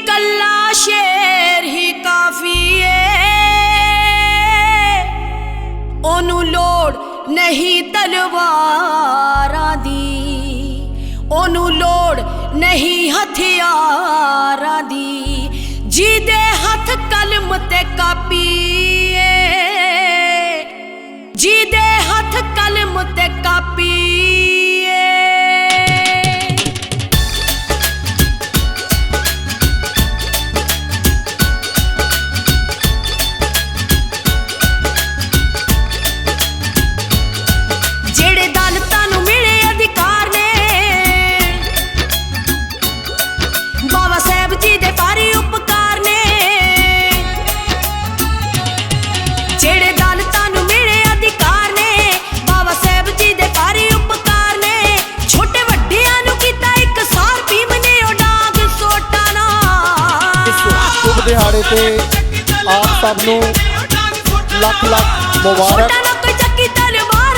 कल्ला शेर ही काफी है, ओनू लोड़ नहीं तलवारां दी, ओनू लोड़ नहीं हथियारां दी, जिदे हथ कलम ते कापी है, जिदे हथ कलम ते कापी है। जेड़े दलतां नूं मिले अधिकार ने, बाबा साहब जी दे भारी उपकार ने, जेड़े दलतां नूं मिले अधिकार ने, बाबा साहब जी दे भारी उपकार ने, छोटे वड्डियां नूं कीता इकसार, भीम ने ओ डांग सोटा नाल। इस शुभ दिहाड़े ते आप सब नूं लख लख मुबारक।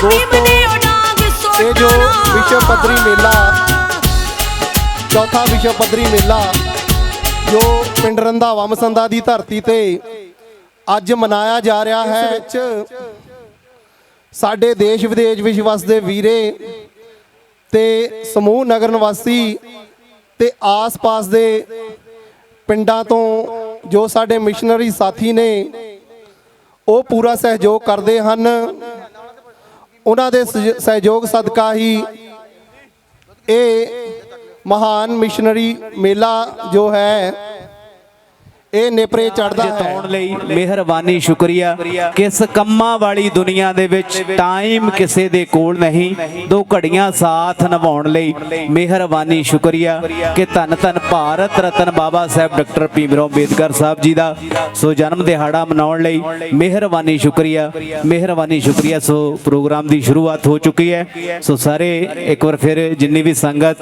दोस्तों ये जो विश्व पद्धरी मेला, चौथा विश्व पद्धरी मेला जो पिंड रंधावा मसंदा की धरती ते अज मनाया जा रहा है, साडे देश विदेश विच वसदे वीरे ते समूह नगर निवासी ते आस पास दे पिंडां तो जो साडे मिशनरी साथी ने वो पूरा सहयोग करते हैं। उन्हां दे सहयोग सदका ही ये महान मिशनरी मेला जो है ਇਹ ਨੇਪਰੇ ਚੜਦਾ ਜਿਤਾਉਣ ਲਈ ਮਿਹਰਬਾਨੀ ਸ਼ੁਕਰੀਆ। ਕਿਸ ਕੰਮਾਂ ਵਾਲੀ ਦੁਨੀਆ ਦੇ ਵਿੱਚ ਟਾਈਮ ਕਿਸੇ ਦੇ ਕੋਲ ਨਹੀਂ, ਦੋ ਘੜੀਆਂ ਸਾਥ ਨਿਭਾਉਣ ਲਈ ਮਿਹਰਬਾਨੀ ਸ਼ੁਕਰੀਆ ਕਿ ਧੰਨ ਧੰਨ ਭਾਰਤ ਰਤਨ ਬਾਬਾ ਸਾਹਿਬ ਡਾਕਟਰ ਭੀਮਰਾਓ ਅੰਬੇਦਕਰ ਸਾਹਿਬ ਜੀ ਦਾ ਸੋ ਜਨਮ ਦਿਹਾੜਾ ਮਨਾਉਣ ਲਈ ਮਿਹਰਬਾਨੀ ਸ਼ੁਕਰੀਆ, ਮਿਹਰਬਾਨੀ ਸ਼ੁਕਰੀਆ। ਸੋ ਪ੍ਰੋਗਰਾਮ ਦੀ ਸ਼ੁਰੂਆਤ ਹੋ ਚੁੱਕੀ ਹੈ। ਸੋ ਸਾਰੇ ਇੱਕ ਵਾਰ ਫਿਰ ਜਿੰਨੀ ਵੀ ਸੰਗਤ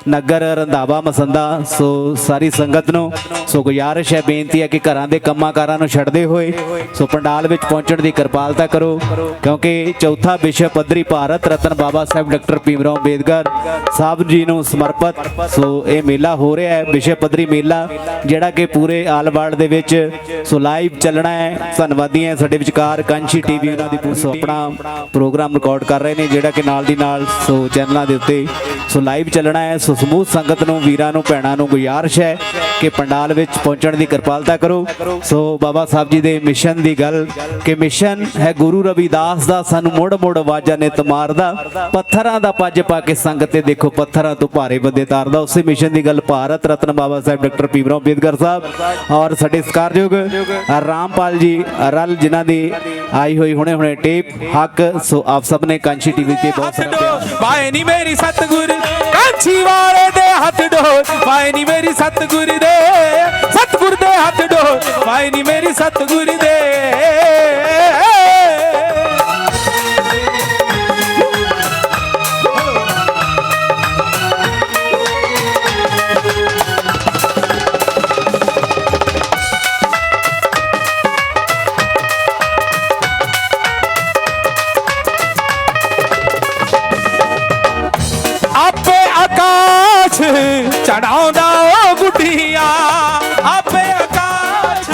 ਨਗਰ ਰੰਧਾਵਾ ਮਸੰਦਾ, ਸੋ ਸਾਰੀ ਸੰਗਤ ਨੂੰ ਸੋ ਗੁਜ਼ਾਰਿਸ਼ ਹੈ, बेनती है कि घर के कामां कारां नूं छड्डदे होए सो पंडाल विच पहुंचण दी किरपालता करो, क्योंकि चौथा विश्व पद्धरी भारत रतन बाबा साहब डॉक्टर भीमराव अंबेदकर साहब जी नूं समर्पित सो ये मेला हो रहा है, विश्व पद्धरी मेला जिहड़ा कि पूरे आल वर्ल्ड दे विच सो लाइव चलना है। धन्नवादी है साडे विचकार कांची टीवी उन्हां दी सो अपना प्रोग्राम रिकॉर्ड कर रहे हैं, जिहड़ा कि नाल दी नाल सो चैनलों के उत्ते सो लाइव चलना है। सो समूह संगत नूं वीरां नूं भैणां नूं गुजारिश है कि पंडाल विच पहुंचण दी किरपालता करो। सो बाबा साहब जी दे मिशन दी गल कि मिशन है गुरु रविदास दा, सानू मुड़ मुड़ आवाज़ां ने तमारदा, पत्थरां दा पज पा के संगते देखो पत्थरां तो भारे बंदे तारदा। उसे मिशन दी गल भारत रत्न बाबा साहब डॉक्टर भीमराव अंबेदकर साहब और साडे सत्कारयोग रामपाल जी रल जिन्हां दी आई हुई हुणे हुणे टेप हक। सो आप सब ने कांची टीवी ते बहुत सारा प्यार पाए नी मेरी सतगुर कांची वाले दे हाथ डोर, पाए नी मेरी सतगुर दे सतगुर दे हाथ डोर, पाए नी मेरी सतगुर दे। आपे आकाश चढ़ाउंदा ओ गुड्डिया, आपे आकाश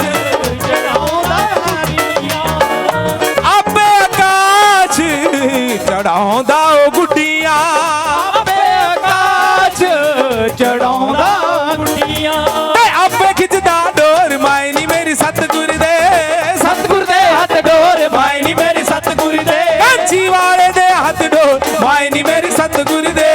चढ़ाउंदा गुड्डिया, आपे आकाश चढ़ाउंदा ओ गुड्डिया, आपे आकाश चढ़ाउंदा गुड्डिया, ते आपे खिचदा डोर माए नी मेरी सतगुर दे हाथ डोर, माए नी मेरी सतगुर दे कांची वाले दे हाथ डोर, माए नी मेरी सतगुर दे।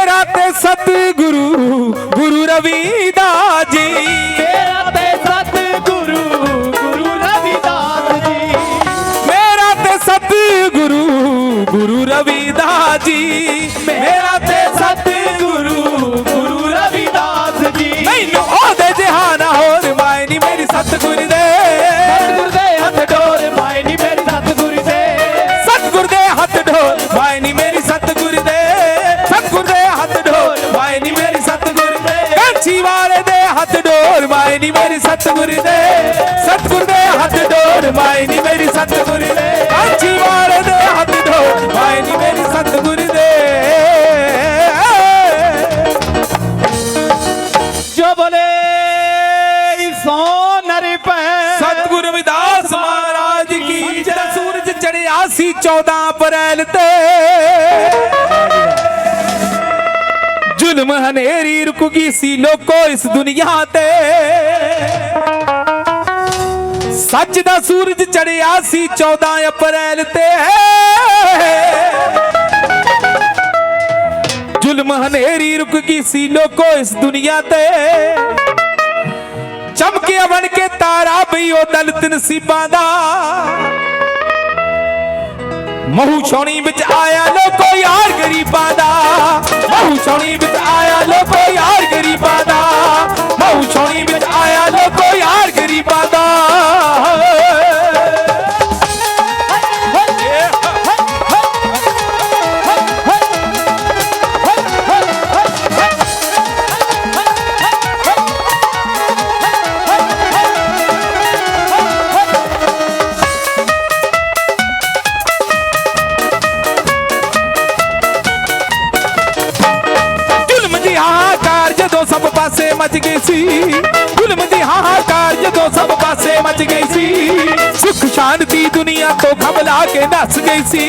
मेरा ते सतगुरु गुरु रविदास जी, मेरा ते सतगुरु गुरु रविदास जी, मेरा ते सतगुरु गुरु रविदास जी, मेरा ते सतगुरु गुरु रविदास जी। मैनू ओदे जहान होर माए नी मेरी सतगुरु दे, सतगुर दे हथ डोर माए नी मेरी सतगुर दे, सतगुर दे हथ ढोल माए नी मेरी सतगुर दे, सतगुर दे हथ ढोल माए नी मेरी सतगुर दे, कांची वाले दे हथ डोर माए नी मेरी सतगुर दे, सतगुर दे हथ डोर माए नी मेरी सतगुर दे, कांची वाले दे हथ डोर माए नी मेरी सतगुर दे। जो बोले सोनर पे सतगुरु रविदास महाराज की जरा सूरज चढ़िया सी 14 अप्रैल ते, जुल्म हनेरी रुकगी सी लोको इस दुनिया ते, सच दा सूरज चढ़िया सी 14 अप्रैल ते, जुल्म हनेरी रुकगी सी लोको इस दुनिया ते, चमके बन के तारा बई ओ दलित नसीबां दा, महू छौनी विच आया लोको यार गरीबां दा, महू छौनी विच आया लोको यार गरीबां दा, महू छौनी विच आया लोको यार गरीबां दा। सब पासे मच गई सी, जुल्म दी हाहाकार जदों सब पासे मच गई सी, सुख शांति दुनिया तो घबरा के नस गई सी,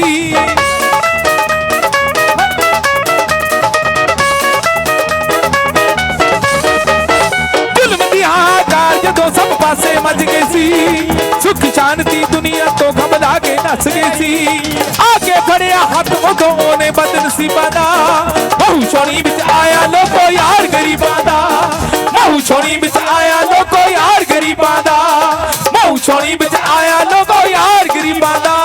जुल्म दी हाहाकार जदों सब पासे मच गई सी, सुख शांति दुनिया तो घबरा के नस गई सी, आके फड़िया हथ उदों ओने बदनसीबां दा, महू छौनी विच आया लोको यार गरीबां दा, महू छौनी विच आया लोको यार गरीबां दा, महू छौनी विच आया लोको यार गरीबां दा।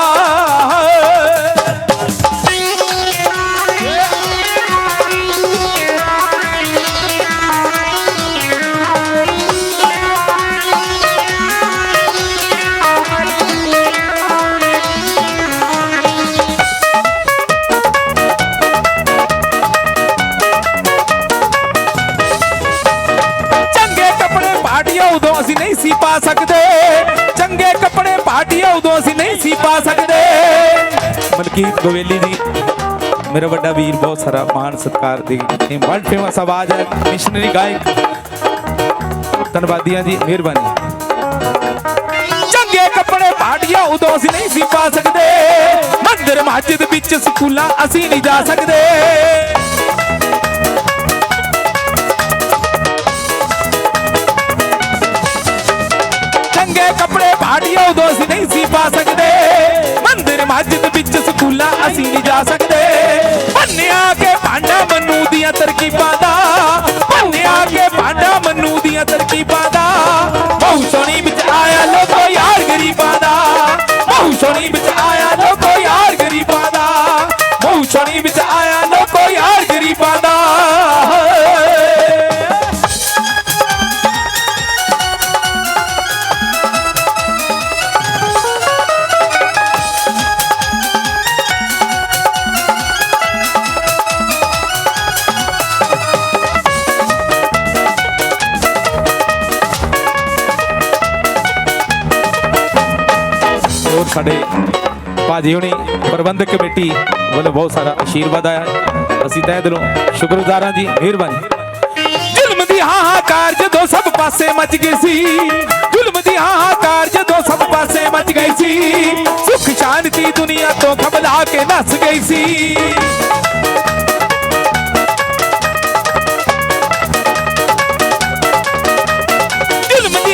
पा सकते चंगे कपड़े पार्टियां उदों असीं नहीं सी पा सकते। मलकीत गोवेली जी मेरा बड़ा वीर, बहुत सारा मान सत्कार दी वर्ल्ड फेमस आवाज है, मिशनरी गायक, धन्यवादियां जी, मेहरबानी। चंगे कपड़े पार्टियां उदों असीं नहीं सी पा सकते, मंदिर मस्जिद विच स्कूलां असीं नहीं जा सकते, कपड़े पार्टियां उदों असीं नहीं सी पा सकते, मंदिर मस्जिद विच स्कूलां असीं नहीं जा सकते, भन्निया के भांडा मन्नू दियां तरकीबां दा, भन्निया के भांडा मन्नू दियां तरकीबां दा, महू छौनी विच आया लोको यार गरीबां दा, महू छौनी विच आया लोको यार गरीबां दा, महू छौनी विच आया लोको यार गरीबां दा। साडे भाजी हुणी प्रबंधक कमेटी वालों बहुत सारा आशीर्वाद आया, असीं तहे दिलों शुक्रगुजार हां जी, मेहरबानी। जुल्म दी हाहाकार जदों सब पासे मच गई सी, जुल्म दी हाहाकार जदों सब पासे मच गई सी, सुख शांति दुनिया तो घबरा के नस गई सी,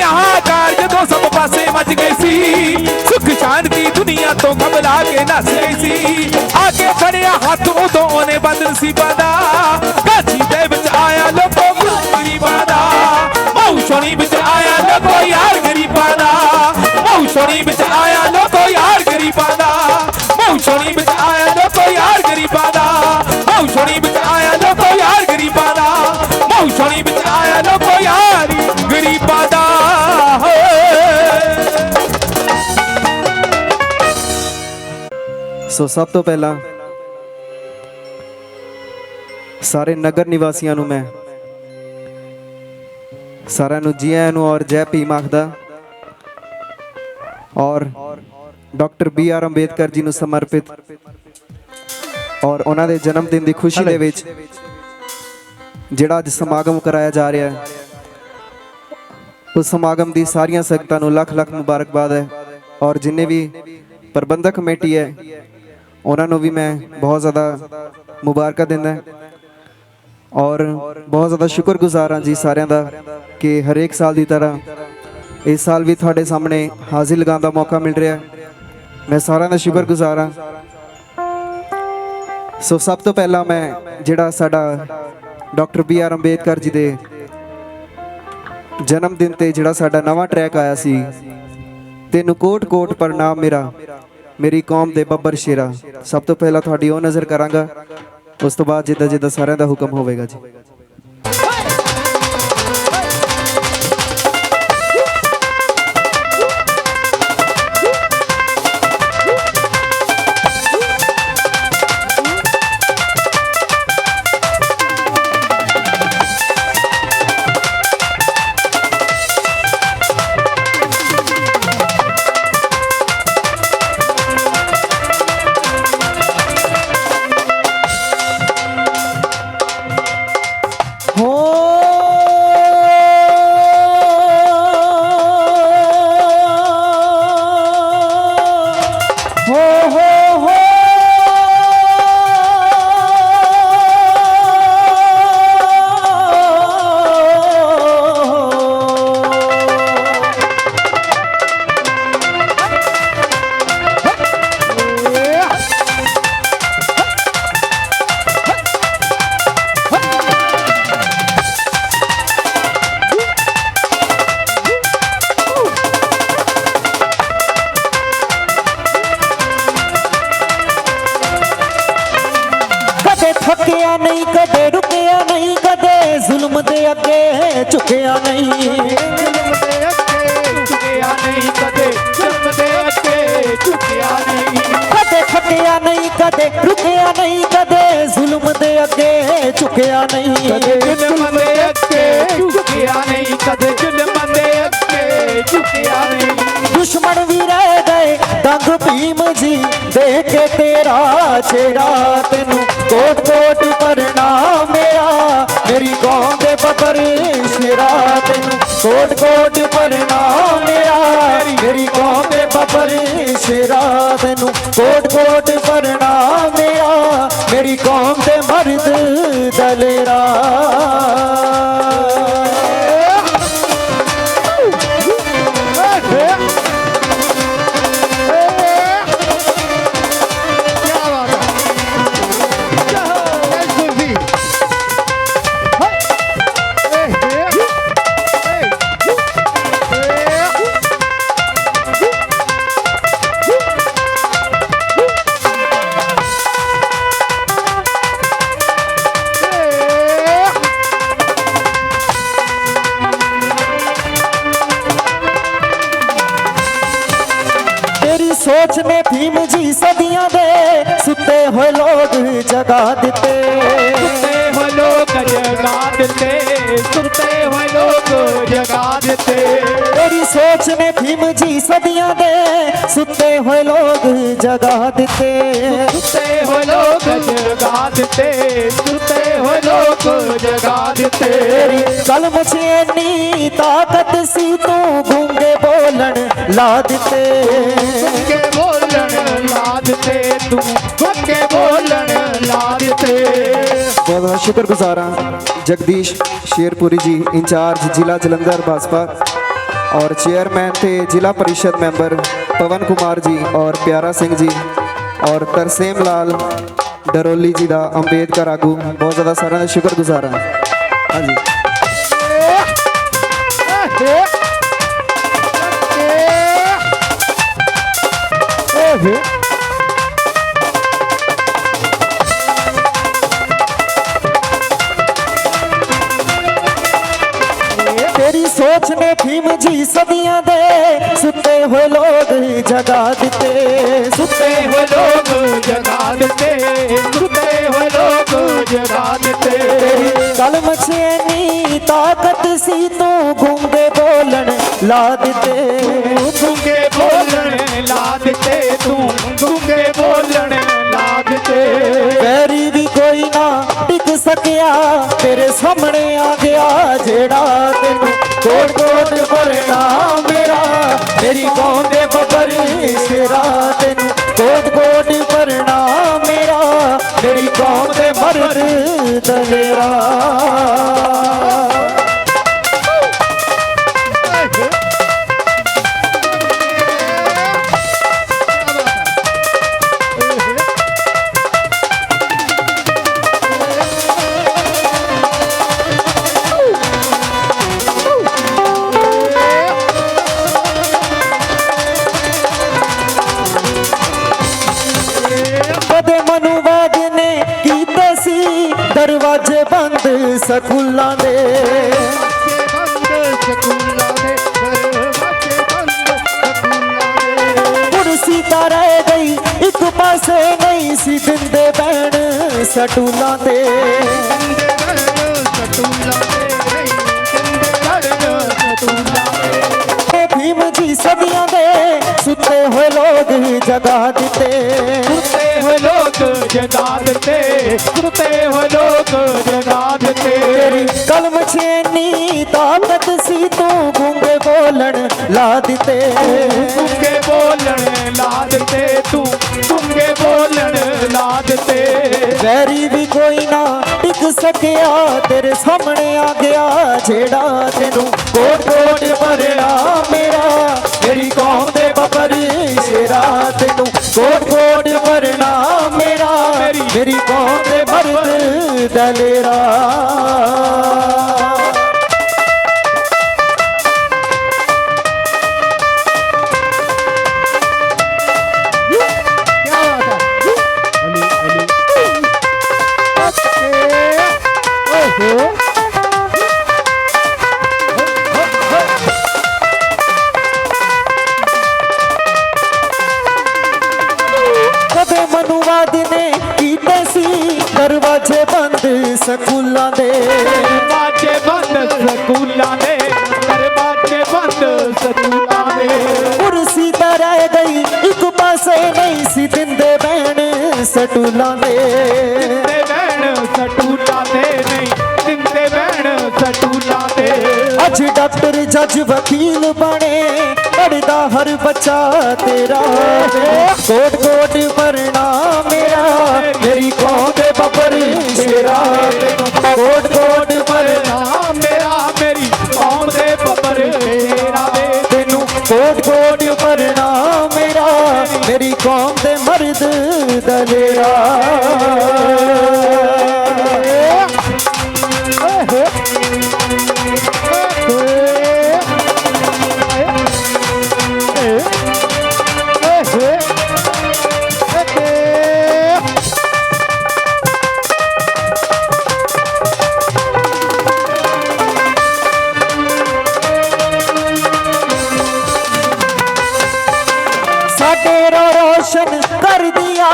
हाहाकार जदों सब पासे मच गई सी, सुख शांति दुनिया तो घबरा के नस गई सी, आके खड़िया हथ उदों ओने बदनसीबां दा, ਛੋਣੀ ਵਿੱਚ ਆਇਆ ਲੋਕੋ ਯਾਰ ਗਰੀਬਾਂ ਦਾ ਮਾਉ ਛੋਣੀ ਵਿੱਚ ਆਇਆ ਲੋਕੋ ਯਾਰ ਗਰੀਬਾਂ ਦਾ ਮਾਉ ਛੋਣੀ ਵਿੱਚ ਆਇਆ ਲੋਕੋ ਯਾਰ ਗਰੀਬਾਂ ਦਾ ਸੋ ਸਭ ਤੋਂ ਪਹਿਲਾਂ ਸਾਰੇ ਨਗਰ ਨਿਵਾਸੀਆਂ ਨੂੰ ਮੈਂ ਸਾਰਿਆਂ ਨੂੰ ਜੀ ਆਇਆਂ ਨੂੰ ਔਰ ਜੈ ਭੀਮ ਆਖਦਾ ਔਰ ਡਾਕਟਰ BR ਅੰਬੇਦਕਰ ਜੀ ਨੂੰ ਸਮਰਪਿਤ ਔਰ ਉਹਨਾਂ ਦੇ ਜਨਮ ਦਿਨ ਦੀ ਖੁਸ਼ੀ ਦੇ ਵਿੱਚ ਜਿਹੜਾ ਅੱਜ ਸਮਾਗਮ ਕਰਾਇਆ ਜਾ ਰਿਹਾ ਹੈ ਉਸ ਸਮਾਗਮ ਦੀ ਸਾਰੀਆਂ ਸੰਗਤਾਂ ਨੂੰ ਲੱਖ ਲੱਖ ਮੁਬਾਰਕਬਾਦ ਹੈ ਔਰ ਜਿੰਨੇ ਵੀ ਪ੍ਰਬੰਧਕ ਕਮੇਟੀ ਹੈ ਉਹਨਾਂ ਨੂੰ ਵੀ ਮੈਂ ਬਹੁਤ ਜ਼ਿਆਦਾ ਮੁਬਾਰਕਾਂ ਦਿੰਦਾ ਔਰ ਬਹੁਤ ਜ਼ਿਆਦਾ ਸ਼ੁਕਰਗੁਜ਼ਾਰ ਹਾਂ ਜੀ ਸਾਰਿਆਂ ਦਾ ਕਿ ਹਰੇਕ ਸਾਲ ਦੀ ਤਰ੍ਹਾਂ ਇਸ ਸਾਲ ਵੀ ਤੁਹਾਡੇ ਸਾਹਮਣੇ ਹਾਜ਼ਰੀ ਲਗਾਉਣ ਦਾ ਮੌਕਾ ਮਿਲ ਰਿਹਾ ਮੈਂ ਸਾਰਿਆਂ ਦਾ ਸ਼ੁਕਰਗੁਜ਼ਾਰ ਹਾਂ ਸੋ ਸਭ ਤੋਂ ਪਹਿਲਾਂ ਮੈਂ ਜਿਹੜਾ ਸਾਡਾ ਡਾਕਟਰ BR ਅੰਬੇਦਕਰ ਜੀ ਦੇ ਜਨਮ ਦਿਨ ਤੇ ਜਿਹੜਾ ਸਾਡਾ ਨਵਾਂ ਟਰੈਕ ਆਇਆ ਸੀ ਤੈਨੂੰ ਕੋਟ ਕੋਟ ਪ੍ਰਣਾਮ ਮੇਰਾ ਮੇਰੀ ਕੌਮ ਦੇ ਬੱਬਰ ਸ਼ੇਰਾ ਸਭ ਤੋਂ ਪਹਿਲਾਂ ਤੁਹਾਡੀ ਉਹ ਨਜ਼ਰ ਕਰਾਂਗਾ ਉਸ ਤੋਂ ਬਾਅਦ ਜਿੱਦਾਂ ਜਿੱਦਾਂ ਸਾਰਿਆਂ ਦਾ ਹੁਕਮ ਹੋਵੇਗਾ ਜੀ ਥੱਕਿਆ ਨਹੀਂ ਕਦੇ ਰੁਕਿਆ ਨਹੀਂ ਕਦੇ ਜ਼ੁਲਮ ਦੇ ਅੱਗੇ ਝੁਕਿਆ ਨਹੀਂ ਜ਼ੁਲਮ ਦੇ ਅੱਗੇ ਝੁਕਿਆ ਨਹੀਂ ਕਦੇ ਜ਼ੁਲਮ ਦੇ ਅੱਗੇ ਝੁਕਿਆ ਨਹੀਂ ਕਦੇ ਥੱਕਿਆ ਨਹੀਂ ਕਦੇ ਰੁਕਿਆ ਨਹੀਂ ਕਦੇ ਜ਼ੁਲਮ ਦੇ ਅੱਗੇ ਝੁਕਿਆ ਨਹੀਂ ਕਦੇ ਜ਼ੁਲਮ ਦੇ ਅੱਗੇ ਝੁਕਿਆ ਨਹੀਂ ਕਦੇ ਜ਼ੁਲਮ ਦੇ ਅੱਗੇ ਝੁਕਿਆ ਨਹੀਂ ਦੁਸ਼ਮਣ ਵੀ ਰਹਿ ਗਏ ਦੰਗ ਭੀਮ ਜੀ ਦੇਖ ਕੇ ਤੇਰਾ ਚਿਹਰਾ ਤੈਨੂੰ ਕੋਟ ਕੋਟ ਪ੍ਰਣਾਮ ਮੇਰਾ ਮੇਰੀ ਕੌਮ ਦੇ ਬੱਬਰ ਸ਼ੇਰਾ ਤੈਨੂੰ ਕੋਟ ਕੋਟ ਪ੍ਰਣਾਮ ਮੇਰਾ ਮੇਰੀ ਕੌਮ ਦੇ ਬੱਬਰ ਸ਼ੇਰਾ ਤੈਨੂੰ ਕੋਟ ਕੋਟ ਪ੍ਰਣਾਮ ਮੇਰਾ ਮੇਰੀ ਕੌਮ ਦੇ ਮਰਦ ਦਲੇਰਾ सोच ने भीम जी सदियां दे सुते हुए लोग जगा दिते सुते हुए लोग जगा देते सुते हुए लोग जगा देते तेरी सोच ने भीम जी सदियां दे सुते हुए लोग जगा दिते सुते हुए लोग जगा देते सुते हुए लोग जगा देते तेरी कलम च इन्नी ताकत सी तू गूंगे बोलन ला दिते गूंगे बोलन ला दिते तू गूंगे बोलन ला दिते बहुत बहुत शुक्रगुजार हाँ जगदीश शेरपुरी जी इंचार्ज जिला जलंधर भाजपा और चेयरमैन थे जिला परिषद मेंबर पवन कुमार जी और प्यारा सिंह जी और तरसेम लाल डरोली जी का अंबेडकर आगू बहुत ज़्यादा सारा शुक्रगुजार हाँ हाँ जी सोच ने भीम जी सदियां दे सुते हुए लोग जगा दिते सुते हुए लोग जगा देते, सुते हुए लोग जगा देते। कलम च इन्नी ताकत सी तू गूंगे बोलन ला दिते गूंगे बोलण ला देते, तू गूंगे बोलण ला देते। वैरी भी कोई ना टिक सकिया तेरे सामने आ गया जेड़ा तेनू कोट कोट भरना मेरा मेरी कौम दे बबर शेरा तेनू कोट कोट भरना मेरा मेरी कौम दे मर्द दलेरा। कदे मनुवाद ने कीते सी दरवाजे बंद स्कूलां दे कुर्सी तां रह गई एक पासे नहीं सी दिंदे बैण सटूलां ते भीम जी सदियां दे सुते हुए लोग जगा दिते सुते हुए लोग जगा देते, सुते हुए लोग जगा देते। तेरी कलम छेनी ताकत सी तू गूंगे बोलन ला दिते गूंगे बोलण ला देते, तू गूंगे बोलण ला देते। वैरी भी कोई ना टिक सकिया तेरे सामने आ गया जेड़ा तेनू कोट कोट भरना मेरा मेरी कौम दे बबर शेरा तेनू कोट कोट भरना मेरा मेरी कौम दे मर्द दलेरा। कदे मनुवाद ने कीते सी दरवाजे बंद स्कूलां दे दरवाजे बंद स्कूलां दे, दरवाजे बंद स्कूलां दे। कुर्सी तां रह गई एक पासे नहीं सी दिंदे बैण सटूलां दे दिंदे बैण सटूलां दे, नहीं दिंदे बैण सटूलां दे। अज डॉक्टर जज वकील बने पढ़दा हर बच्चा तेरा कोट कोट भरना मेरा मेरी कौम दे बबर शेरा कोट कोट भरना मेरा मेरी कौम दे बबर शेरा दे, तेनू कोट कोट भरना मेरा मेरी कौम दे मर्द दलेरा। तेरा रोशन कर दिया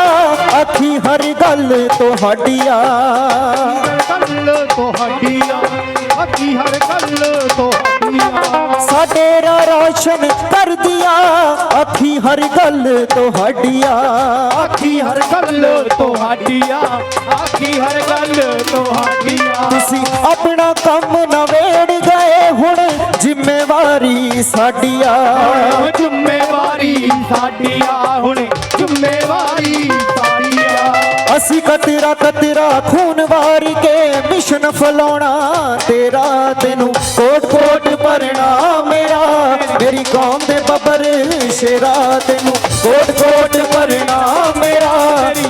अखी हर गल तोहाडिया गल तोहाडिया, अखी हर गल तोहाडिया। तेरा रोशन कर दिया अखी हर गल तोहाडिया आखी हर गल तोहाडिया, आखी हर गल तोहाडिया। तुसी अपना कम नवेड़ गए हुण जिम्मेवारी साडिया जिम्मेवारी साडिया, हुण जिम्मेवारी साडिया। असी कतरा कतरा खून वारी के मिशन फलाउणा तेरा तेनू कोट कोट भरना मेरा मेरी कौम दे बबर शेरा तेनू कोट कोट भरना मेरा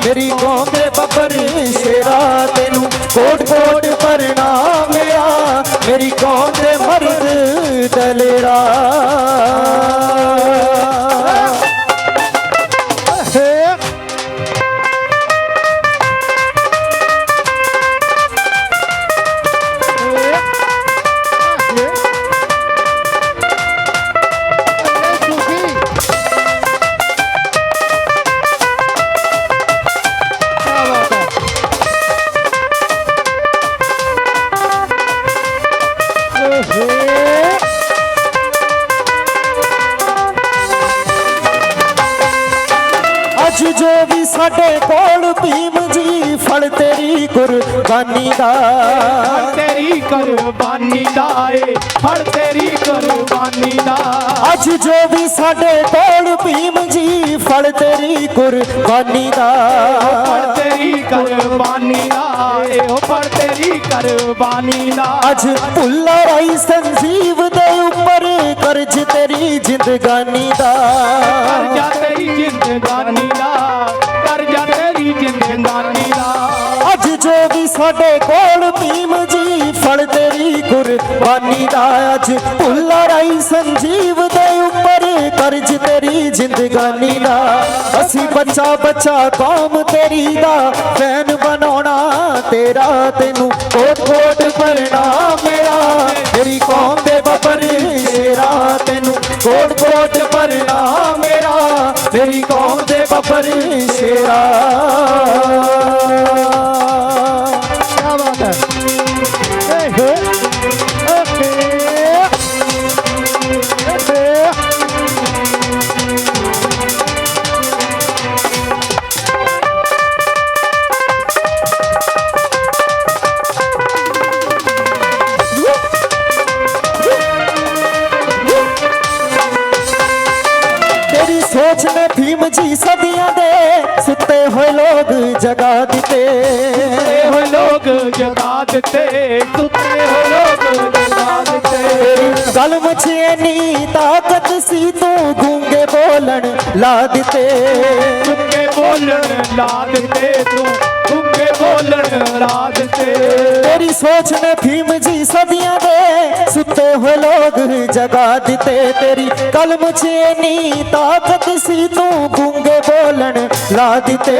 मेरी कौम दे बबर शेरा तेनू कोट कोट भरना मेरा मेरी कौम दे मर्द दलेरा। ਅੱਜ ਜੋ ਵੀ ਸਾਡੇ ਕੋਲ ਭੀਮ ਜੀ ਫਲ ਤੇਰੀ ਕੁਰਬਾਨੀ ਦਾ ਤੇਰੀ ਕੁਰਬਾਨੀ ਦਾ ਏ ਫੜ ਤੇਰੀ ਕੁਰਬਾਨੀ ਦਾ ਅੱਜ ਜੋ ਵੀ ਸਾਡੇ ਕੋਲ ਭੀਮ ਜੀ ਫਲ ਤੇਰੀ ਕੁਰਬਾਨੀ ਦਾ ਫੜ ਤੇਰੀ ਕੁਰਬਾਨੀ ਦਾ ਏ ਉਹ ਫੜ ਤੇਰੀ ਕੁਰਬਾਨੀ ਦਾ ਅੱਜ ਭੁੱਲਾ ਰਾਈ ਸੰਜੀਵ ਦੇ ਉੱਪਰ ਕਰਜ਼ ਤੇਰੀ ਜ਼ਿੰਦਗਾਨੀ ਦਾ ਕਰਜਾ ਤੇਰੀ ਜ਼ਿੰਦਗਾਨੀ ਦਾ ਕਰਜਾ ਤੇਰੀ ਜ਼ਿੰਦਗਾਨੀ ਦਾ ਅੱਜ ਜੋ ਵੀ ਸਾਡੇ ਕੋਲ ਭੀਮ ਜੀ ਫਲ ਤੇਰੀ ਕੁਰਬਾਨੀ ਦਾ ਅੱਜ ਭੁੱਲਾ ਰਾਈ ਸੰਜੀਵ ਦੇ ਉੱਪਰ ਕਰਜ਼ ਤੇਰੀ ਜ਼ਿੰਦਗਾਨੀ ਦਾ ਅਸੀਂ ਬੱਚਾ ਬੱਚਾ ਕੌਮ ਤੇਰੀ ਦਾ ਫੈਨ ਬਣਾਉਣਾ ਤੇਰਾ ਤੈਨੂੰ ਕੋਟ ਕੋਟ ਪ੍ਰਣਾਮ ਮੇਰਾ ਤੇਰੀ ਕੌਮ ਦੇ ਬੱਬਰ ਸ਼ੇਰਾ ਤੈਨੂੰ ਕੋਟ ਕੋਟ ਪ੍ਰਣਾਮ ਮੇਰਾ ਤੇਰੀ ਕੌਮ ਦੇ ਬੱਬਰ ਸ਼ੇਰਾ क्या बात है तेरी सोच ने भीम जी सदियां दे सुते हुए लोग जगा दिते हो लोग जगा ਦਿੱਤੇ ਸੁੱਤੇ ਹੋ ਲੋਕ ਜਗਾ ਦਿੱਤੇ गल मुझे नी ताकत सी तू गूंगे बोलन ला दिते ਚੁੱਕੇ ਬੋਲਣ ਲਾ ਦਿੱਤੇ ਤੂੰ ਗੁੰਗੇ ਬੋਲਣ ਲਾ ਦਿੱਤੇ तेरी सोच ने भीम जी सदियां दे सुते हुए लोग जगा दिते तेरी कल मुझे नी ताकत सी तू गूंगे बोलन ला दिते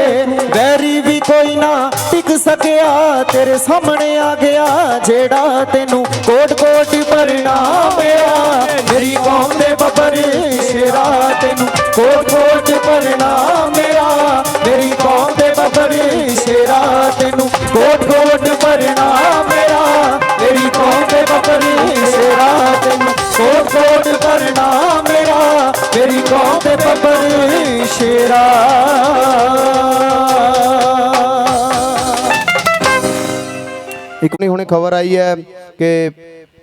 वैरी भी कोई ना टिक सकिया तेरे सामने आ गया जेड़ा तेनू कोट कोट प्रणाम मेरा मेरी कौम दे बब्बर शेरा तेनू कोट कोट प्रणाम मेरा मेरी कौम दे बब्बर शेरा तेनू कोट कोट प्रणाम मेरा मेरी कौम दे बब्बर शेरा तेनू कोट कोट प्रणाम मेरा मेरी कौम दे बब्बर शेरा ਇੱਕ ਨਹੀਂ ਹੁਣੇ ਖਬਰ ਆਈ ਹੈ ਕਿ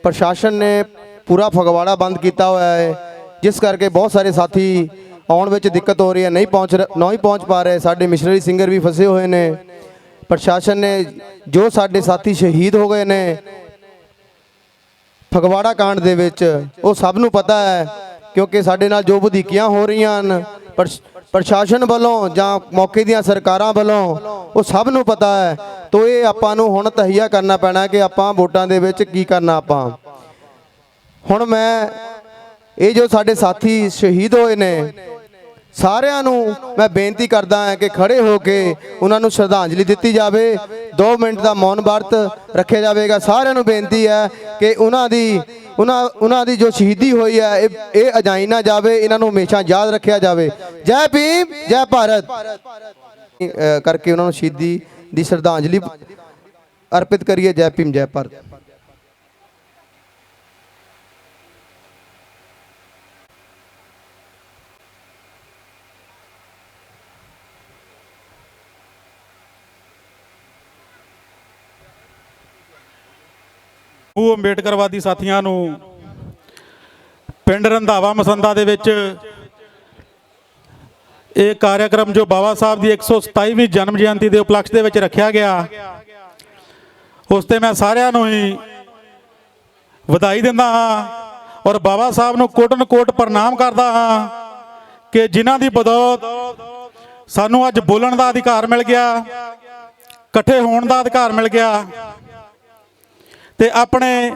ਪ੍ਰਸ਼ਾਸਨ ਨੇ ਪੂਰਾ ਫਗਵਾੜਾ ਬੰਦ ਕੀਤਾ ਹੋਇਆ ਹੈ ਜਿਸ ਕਰਕੇ ਬਹੁਤ ਸਾਰੇ ਸਾਥੀ ਆਉਣ ਵਿੱਚ ਦਿੱਕਤ ਹੋ ਰਹੀ ਹੈ ਨਹੀਂ ਪਹੁੰਚ ਪਾ ਰਹੇ ਸਾਡੇ ਮਿਸ਼ਨਰੀ ਸਿੰਗਰ ਵੀ ਫਸੇ ਹੋਏ ਨੇ ਪ੍ਰਸ਼ਾਸਨ ਨੇ ਜੋ ਸਾਡੇ ਸਾਥੀ ਸ਼ਹੀਦ ਹੋ ਗਏ ਨੇ ਫਗਵਾੜਾ ਕਾਂਡ ਦੇ ਵਿੱਚ ਉਹ ਸਭ ਨੂੰ ਪਤਾ ਹੈ ਕਿਉਂਕਿ ਸਾਡੇ ਨਾਲ ਜੋ ਵਧੀਕੀਆਂ ਹੋ ਰਹੀਆਂ ਹਨ ਪ੍ਰਸ਼ਾਸਨ ਵੱਲੋਂ ਜਾਂ ਮੌਕੇ ਦੀਆਂ ਸਰਕਾਰਾਂ ਵੱਲੋਂ ਉਹ ਸਭ ਨੂੰ ਪਤਾ ਹੈ ਤੋ ਇਹ ਆਪਾਂ ਨੂੰ ਹੁਣ ਤਹਈਆ ਕਰਨਾ ਪੈਣਾ ਕਿ ਆਪਾਂ ਵੋਟਾਂ ਦੇ ਵਿੱਚ ਕੀ ਕਰਨਾ ਆਪਾਂ ਹੁਣ ਮੈਂ ਇਹ ਜੋ ਸਾਡੇ ਸਾਥੀ ਸ਼ਹੀਦ ਹੋਏ ਨੇ ਸਾਰਿਆਂ ਨੂੰ ਮੈਂ ਬੇਨਤੀ ਕਰਦਾ ਹਾਂ ਕਿ ਖੜੇ ਹੋ ਕੇ ਉਹਨਾਂ ਨੂੰ ਸ਼ਰਧਾਂਜਲੀ ਦਿੱਤੀ ਜਾਵੇ 2 ਮਿੰਟ ਦਾ ਮੌਨ ਵਰਤ ਰੱਖਿਆ ਜਾਵੇਗਾ ਸਾਰਿਆਂ ਨੂੰ ਬੇਨਤੀ ਹੈ ਕਿ ਉਹਨਾਂ ਦੀ ਜੋ ਸ਼ਹੀਦੀ ਹੋਈ ਹੈ ਇਹ ਅਜਾਈ ਨਾ ਜਾਵੇ ਇਹਨਾਂ ਨੂੰ ਹਮੇਸ਼ਾ ਯਾਦ ਰੱਖਿਆ ਜਾਵੇ ਜੈ ਭੀਮ ਜੈ ਭਾਰਤ ਕਰਕੇ ਉਹਨਾਂ ਨੂੰ ਸ਼ਹੀਦੀ ਦੀ ਸ਼ਰਧਾਂਜਲੀ ਅਰਪਿਤ ਕਰੀਏ ਜੈ ਭੀਮ ਜੈ ਭਾਰਤ ਉਹ ਅੰਬੇਡਕਰਵਾਦੀ ਸਾਥੀਆਂ ਨੂੰ ਪਿੰਡ ਰੰਧਾਵਾ ਮਸੰਦਾ ਦੇ ਵਿੱਚ ਇਹ ਕਾਰਿਆਕਰਮ ਜੋ ਬਾਬਾ ਸਾਹਿਬ ਦੀ 127ਵੀਂ ਜਨਮ ਜਯੰਤੀ ਦੇ ਉਪਲਕਸ਼ ਦੇ ਵਿੱਚ ਰੱਖਿਆ ਗਿਆ ਉਸ ਤੇ ਮੈਂ ਸਾਰਿਆਂ ਨੂੰ ਹੀ ਵਧਾਈ ਦਿੰਦਾ ਹਾਂ ਔਰ ਬਾਬਾ ਸਾਹਿਬ ਨੂੰ ਕੋਟਨ ਕੋਟ ਪ੍ਰਣਾਮ ਕਰਦਾ ਹਾਂ ਕਿ ਜਿਨ੍ਹਾਂ ਦੀ ਬਦੌਲਤ ਸਾਨੂੰ ਅੱਜ ਬੋਲਣ ਦਾ ਅਧਿਕਾਰ ਮਿਲ ਗਿਆ ਇਕੱਠੇ ਹੋਣ ਦਾ ਅਧਿਕਾਰ ਮਿਲ ਗਿਆ ਤੇ ਆਪਣੇ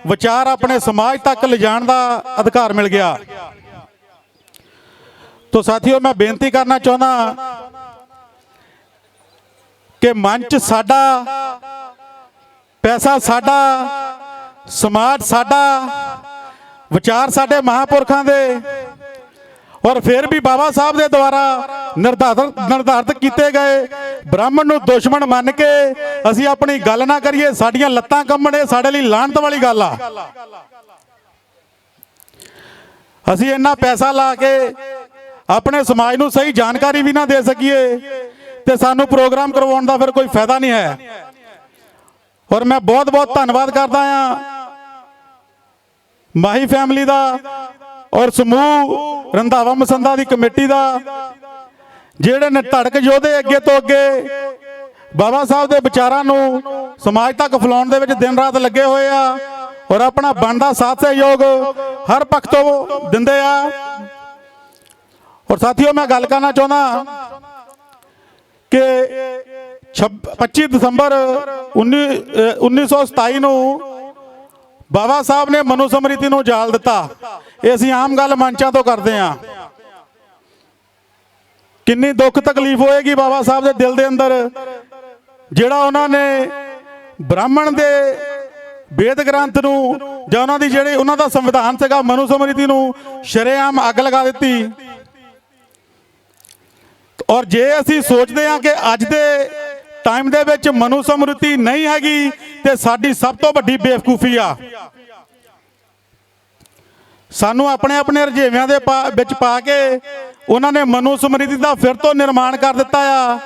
ਵਿਚਾਰ ਆਪਣੇ ਸਮਾਜ ਤੱਕ ਲਿਜਾਣ ਦਾ ਅਧਿਕਾਰ ਮਿਲ ਗਿਆ ਤੋ ਸਾਥੀਓ ਮੈਂ ਬੇਨਤੀ ਕਰਨਾ ਚਾਹੁੰਦਾ ਕਿ ਮੰਚ ਸਾਡਾ ਪੈਸਾ ਸਾਡਾ ਸਮਾਜ ਸਾਡਾ ਵਿਚਾਰ ਸਾਡੇ ਮਹਾਂਪੁਰਖਾਂ ਦੇ ਔਰ ਫਿਰ ਵੀ ਬਾਬਾ ਸਾਹਿਬ ਦੇ ਦੁਆਰਾ ਨਿਰਧਾਰਿਤ ਕੀਤੇ ਗਏ ਬ੍ਰਾਹਮਣ ਨੂੰ ਦੁਸ਼ਮਣ ਮੰਨ ਕੇ ਅਸੀਂ ਆਪਣੀ ਗੱਲ ਨਾ ਕਰੀਏ, ਸਾਡੀਆਂ ਲੱਤਾਂ ਕੰਬਣ, ਇਹ ਸਾਡੇ ਲਈ ਲਾਹਨਤ ਵਾਲੀ ਗੱਲ ਆ। ਅਸੀਂ ਇੰਨਾ ਪੈਸਾ ਲਾ ਕੇ ਆਪਣੇ ਸਮਾਜ ਨੂੰ ਸਹੀ ਜਾਣਕਾਰੀ ਵੀ ਨਾ ਦੇ ਸਕੀਏ ਤੇ ਸਾਨੂੰ ਪ੍ਰੋਗਰਾਮ ਕਰਵਾਉਣ ਦਾ ਫਿਰ ਕੋਈ ਫਾਇਦਾ ਨਹੀਂ ਹੈ। ਔਰ ਮੈਂ ਬਹੁਤ ਬਹੁਤ ਧੰਨਵਾਦ ਕਰਦਾ ਹਾਂ ਮਾਹੀ ਫੈਮਿਲੀ ਦਾ ਔਰ ਸਮੂਹ ਰੰਧਾਵਾ ਮਸੰਦਾ ਦੀ ਕਮੇਟੀ ਦਾ, ਜਿਹੜੇ ਨੇ ਧੜਕ ਯੋਧੇ ਅੱਗੇ ਤੋਂ ਅੱਗੇ ਬਾਬਾ ਸਾਹਿਬ ਦੇ ਵਿਚਾਰਾਂ ਨੂੰ ਸਮਾਜ ਤੱਕ ਫੈਲਾਉਣ ਦੇ ਵਿੱਚ ਦਿਨ ਰਾਤ ਲੱਗੇ ਹੋਏ ਆ ਔਰ ਆਪਣਾ ਬਣਦਾ ਸਾਥ ਸਹਿਯੋਗ ਹਰ ਪੱਖ ਤੋਂ ਦਿੰਦੇ ਆ। ਔਰ ਸਾਥੀਓ, ਮੈਂ ਗੱਲ ਕਰਨਾ ਚਾਹੁੰਦਾ ਕਿ 25 ਦਸੰਬਰ 1927 ਨੂੰ ਬਾਬਾ ਸਾਹਿਬ ਨੇ ਮਨੂ ਸਮ੍ਰਿਤੀ ਨੂੰ ਜਾਲ ਦਿੱਤਾ। ਇਹ ਅਸੀਂ ਆਮ ਗੱਲ ਮੰਚਾਂ ਤੋਂ ਕਰਦੇ ਹਾਂ। ਕਿੰਨੀ ਦੁੱਖ ਤਕਲੀਫ ਹੋਏਗੀ ਬਾਬਾ ਸਾਹਿਬ ਦੇ ਦਿਲ ਦੇ ਅੰਦਰ, ਜਿਹੜਾ ਉਹਨਾਂ ਨੇ ਬ੍ਰਾਹਮਣ ਦੇ ਵੇਦ ਗ੍ਰੰਥ ਨੂੰ ਜਾਂ ਉਹਨਾਂ ਦੀ ਜਿਹੜੀ ਉਹਨਾਂ ਦਾ ਸੰਵਿਧਾਨ ਸੀਗਾ ਮਨੂ ਸਮ੍ਰਿਤੀ ਨੂੰ ਸ਼ਰੇਆਮ ਅੱਗ ਲਗਾ ਦਿੱਤੀ। ਔਰ ਜੇ ਅਸੀਂ ਸੋਚਦੇ ਹਾਂ ਕਿ ਅੱਜ ਦੇ ਟਾਈਮ ਦੇ ਵਿੱਚ ਮਨੂ ਸਮ੍ਰਿਤੀ ਨਹੀਂ ਹੈਗੀ ਤੇ ਸਾਡੀ ਸਭ ਤੋਂ ਵੱਡੀ ਬੇਵਕੂਫੀ ਆ। ਸਾਨੂੰ ਆਪਣੇ ਆਪਣੇ ਰੁਝੇਵਿਆਂ ਦੇ ਵਿੱਚ ਪਾ ਕੇ ਉਹਨਾਂ ਨੇ ਮਨੂ ਸਮ੍ਰਿਤੀ ਦਾ ਫਿਰ ਤੋਂ ਨਿਰਮਾਣ ਕਰ ਦਿੱਤਾ ਆ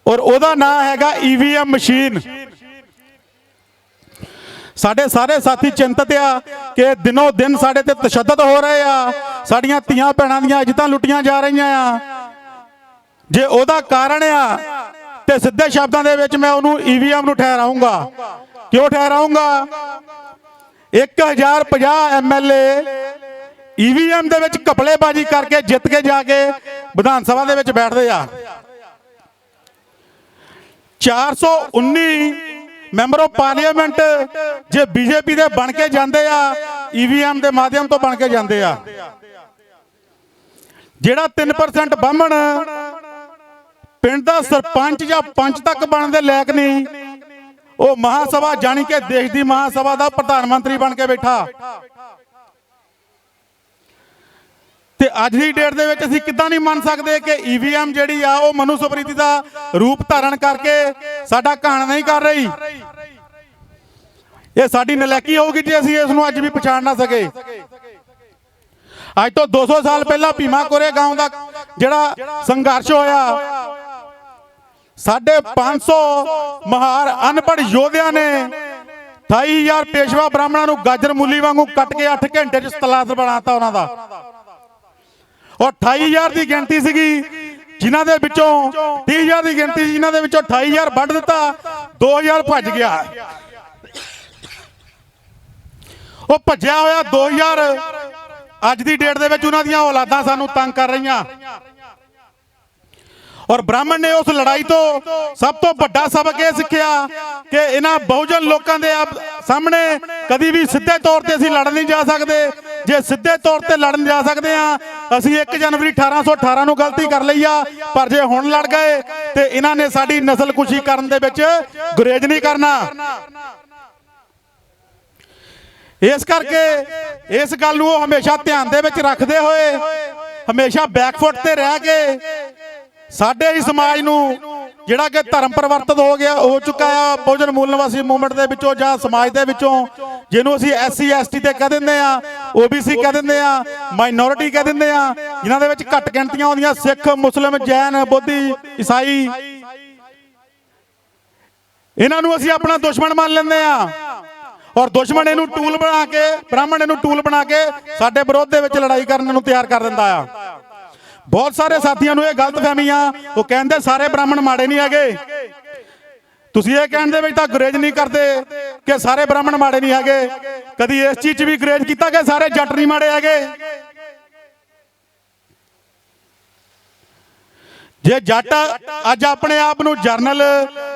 ਔਰ ਉਹਦਾ ਨਾਂ ਹੈਗਾ EVM ਮਸ਼ੀਨ। ਸਾਡੇ ਸਾਰੇ ਸਾਥੀ ਚਿੰਤਤ ਆ ਕਿ ਦਿਨੋਂ ਦਿਨ ਸਾਡੇ ਤੇ ਤਸ਼ੱਦਦ ਹੋ ਰਹੇ ਆ, ਸਾਡੀਆਂ ਧੀਆਂ ਭੈਣਾਂ ਦੀਆਂ ਇੱਜ਼ਤਾਂ ਲੁੱਟੀਆਂ ਜਾ ਰਹੀਆਂ ਆ। ਜੇ ਉਹਦਾ ਕਾਰਨ ਆ ਤੇ ਸਿੱਧੇ ਸ਼ਬਦਾਂ ਦੇ ਵਿੱਚ ਮੈਂ ਉਹਨੂੰ EVM ਨੂੰ ਠਹਿਰਾਊਂਗਾ। ਕਿਉਂ ਠਹਿਰਾਊਂਗਾ? 1050 MLA EVM ਦੇ ਵਿੱਚ ਘਪਲੇਬਾਜ਼ੀ ਕਰਕੇ ਜਿੱਤ ਕੇ ਜਾ ਕੇ ਵਿਧਾਨ ਸਭਾ ਦੇ ਵਿੱਚ ਬੈਠਦੇ ਆ। 419 ਮੈਂਬਰ ਆਫ ਪਾਰਲੀਮੈਂਟ ਜੇ BJP ਦੇ ਬਣ ਕੇ ਜਾਂਦੇ ਆ, EVM ਦੇ ਮਾਧਿਅਮ ਤੋਂ ਬਣ ਕੇ ਜਾਂਦੇ ਆ। ਜਿਹੜਾ 3% ਬਾਹਮਣ ਪਿੰਡ ਦਾ ਸਰਪੰਚ ਜਾਂ ਪੰਚ ਤੱਕ ਬਣਨ ਦੇ ਲਾਇਕ ਨਹੀਂ, ਉਹ ਮਹਾ ਸਭਾ ਜਾਣੀ ਕਿ ਦੇਸ਼ ਦੀ ਮਹਾ ਸਭਾ ਦਾ ਪ੍ਰਧਾਨ ਮੰਤਰੀ ਬਣ ਕੇ ਬੈਠਾ। ਤੇ ਅੱਜ ਦੀ ਡੇਟ ਦੇ ਵਿੱਚ ਅਸੀਂ ਕਿੱਦਾਂ ਨਹੀਂ ਮੰਨ ਸਕਦੇ ਕਿ EVM ਜਿਹੜੀ ਆ ਉਹ ਮਨੂ ਸਮ੍ਰਿਤੀ ਦਾ ਰੂਪ ਧਾਰਨ ਕਰਕੇ ਸਾਡਾ ਘਾਣ ਨਹੀਂ ਕਰ ਰਹੀ। ਇਹ ਸਾਡੀ ਨਲਾਇਕੀ ਹੋਊਗੀ ਜੇ ਅਸੀਂ ਇਸ ਨੂੰ ਅੱਜ ਵੀ ਪਛਾਣ ਨਾ ਸਕੇ। ਅੱਜ ਤੋਂ 200 ਸਾਲ ਪਹਿਲਾਂ ਭੀਮਾ ਕੋਰੇ ਗਾਉਂ ਦਾ ਜਿਹੜਾ ਸੰਘਰਸ਼ ਹੋਇਆ, 550 ਮਹਾਰ ਅਨਪੜ੍ਹ ਯੋਧਿਆਂ ਨੇ 28000 ਪੇਸ਼ਵਾ ਬ੍ਰਾਹਮਣਾਂ ਨੂੰ ਗਾਜਰ ਮੂਲੀ ਵਾਂਗੂ ਕੱਟ ਕੇ 8 ਘੰਟੇ 'ਚ ਤਲਾਤ ਬਣਾਤਾ ਉਹਨਾਂ ਦਾ। ਔਰ 28000 ਦੀ ਗਿਣਤੀ ਸੀਗੀ ਜਿਨ੍ਹਾਂ ਦੇ ਵਿੱਚੋਂ 30000 ਦੀ ਗਿਣਤੀ ਜਿਨ੍ਹਾਂ ਦੇ ਵਿੱਚੋਂ 28000 ਵੱਢ ਦਿੱਤਾ, 2000 ਭੱਜ ਗਿਆ। ਉਹ ਭੱਜਿਆ ਹੋਇਆ 2000 ਅੱਜ ਦੀ ਡੇਟ ਦੇ ਵਿੱਚ ਉਹਨਾਂ ਦੀਆਂ ਔਲਾਦਾਂ ਸਾਨੂੰ ਤੰਗ ਕਰ ਰਹੀਆਂ। ਔਰ ਬ੍ਰਾਹਮਣ ਨੇ ਉਸ ਲੜਾਈ ਤੋਂ ਸਭ ਤੋਂ ਵੱਡਾ ਸਬਕ ਇਹ ਸਿੱਖਿਆ ਕਿ ਇਹਨਾਂ ਬਹੁਜਨ ਲੋਕਾਂ ਦੇ ਸਾਹਮਣੇ ਕਦੀ ਵੀ ਸਿੱਧੇ ਤੌਰ ਤੇ ਅਸੀਂ ਲੜ ਨਹੀਂ ਜਾ ਸਕਦੇ। ਜੇ ਸਿੱਧੇ ਤੌਰ ਤੇ ਲੜਨ ਜਾ ਸਕਦੇ ਆ, ਅਸੀਂ 1 ਜਨਵਰੀ 1818 ਨੂੰ ਗਲਤੀ ਕਰ ਲਈ ਆ, ਪਰ ਜੇ ਹੁਣ ਲੜ ਗਏ ਤੇ ਇਹਨਾਂ ਨੇ ਸਾਡੀ ਨਸਲਕੁਸ਼ੀ ਕਰਨ ਦੇ ਵਿੱਚ ਗੁਰੇਜ਼ ਨਹੀਂ ਕਰਨਾ। ਇਸ ਕਰਕੇ ਇਸ ਗੱਲ ਨੂੰ ਉਹ ਹਮੇਸ਼ਾ ਧਿਆਨ ਦੇ ਵਿੱਚ ਰੱਖਦੇ ਹੋਏ, ਹਮੇਸ਼ਾ ਬੈਕਫੁੱਟ ਤੇ ਰਹਿ ਕੇ ਸਾਡੇ ਹੀ ਸਮਾਜ ਨੂੰ ਜਿਹੜਾ ਕਿ ਧਰਮ ਪਰਿਵਰਤਨ ਹੋ ਚੁੱਕਾ ਆ ਬਹੁਜਨ ਮੂਲ ਨਿਵਾਸੀ ਮੂਵਮੈਂਟ ਦੇ ਵਿੱਚੋਂ ਜਾਂ ਸਮਾਜ ਦੇ ਵਿੱਚੋਂ, ਜਿਹਨੂੰ ਅਸੀਂ SC ST ਤੇ ਕਹਿ ਦਿੰਦੇ ਆ, OBC ਕਹਿ ਦਿੰਦੇ ਆ, ਮਾਈਨੋਰਿਟੀ ਕਹਿ ਦਿੰਦੇ ਆ, ਜਿਨ੍ਹਾਂ ਦੇ ਵਿੱਚ ਘੱਟ ਗਿਣਤੀਆਂ ਆਉਂਦੀਆਂ ਸਿੱਖ, ਮੁਸਲਿਮ, ਜੈਨ, ਬੋਧੀ, ਈਸਾਈ, ਇਹਨਾਂ ਨੂੰ ਅਸੀਂ ਆਪਣਾ ਦੁਸ਼ਮਣ ਮੰਨ ਲੈਂਦੇ ਆ। ਔਰ ਦੁਸ਼ਮਣ ਇਹਨੂੰ ਟੂਲ ਬਣਾ ਕੇ, ਬ੍ਰਾਹਮਣ ਇਹਨੂੰ ਟੂਲ ਬਣਾ ਕੇ ਸਾਡੇ ਵਿਰੋਧ ਦੇ ਵਿੱਚ ਲੜਾਈ ਕਰਨ ਨੂੰ ਤਿਆਰ ਕਰ ਦਿੰਦਾ ਆ। ਬਹੁਤ ਸਾਰੇ ਸਾਥੀਆਂ ਨੂੰ ਇਹ ਗਲਤਫਹਿਮੀ ਆ, ਉਹ ਕਹਿੰਦੇ ਸਾਰੇ ਬ੍ਰਾਹਮਣ ਮਾੜੇ ਨਹੀਂ ਹੈਗੇ। ਤੁਸੀਂ ਇਹ ਕਹਿਣ ਦੇ ਵਿੱਚ ਤਾਂ ਗੁਰੇਜ਼ ਨਹੀਂ ਕਰਦੇ ਕਿ ਸਾਰੇ ਬ੍ਰਾਹਮਣ ਮਾੜੇ ਨਹੀਂ ਹੈਗੇ। ਕਦੀ ਇਸ ਚੀਜ਼ 'ਚ ਵੀ ਗੁਰੇਜ਼ ਕੀਤਾ ਕਿ ਸਾਰੇ ਜੱਟ ਨਹੀਂ ਮਾੜੇ ਹੈਗੇ। ਜੇ ਜੱਟ ਅੱਜ ਆਪਣੇ ਆਪ ਨੂੰ ਜਰਨਲ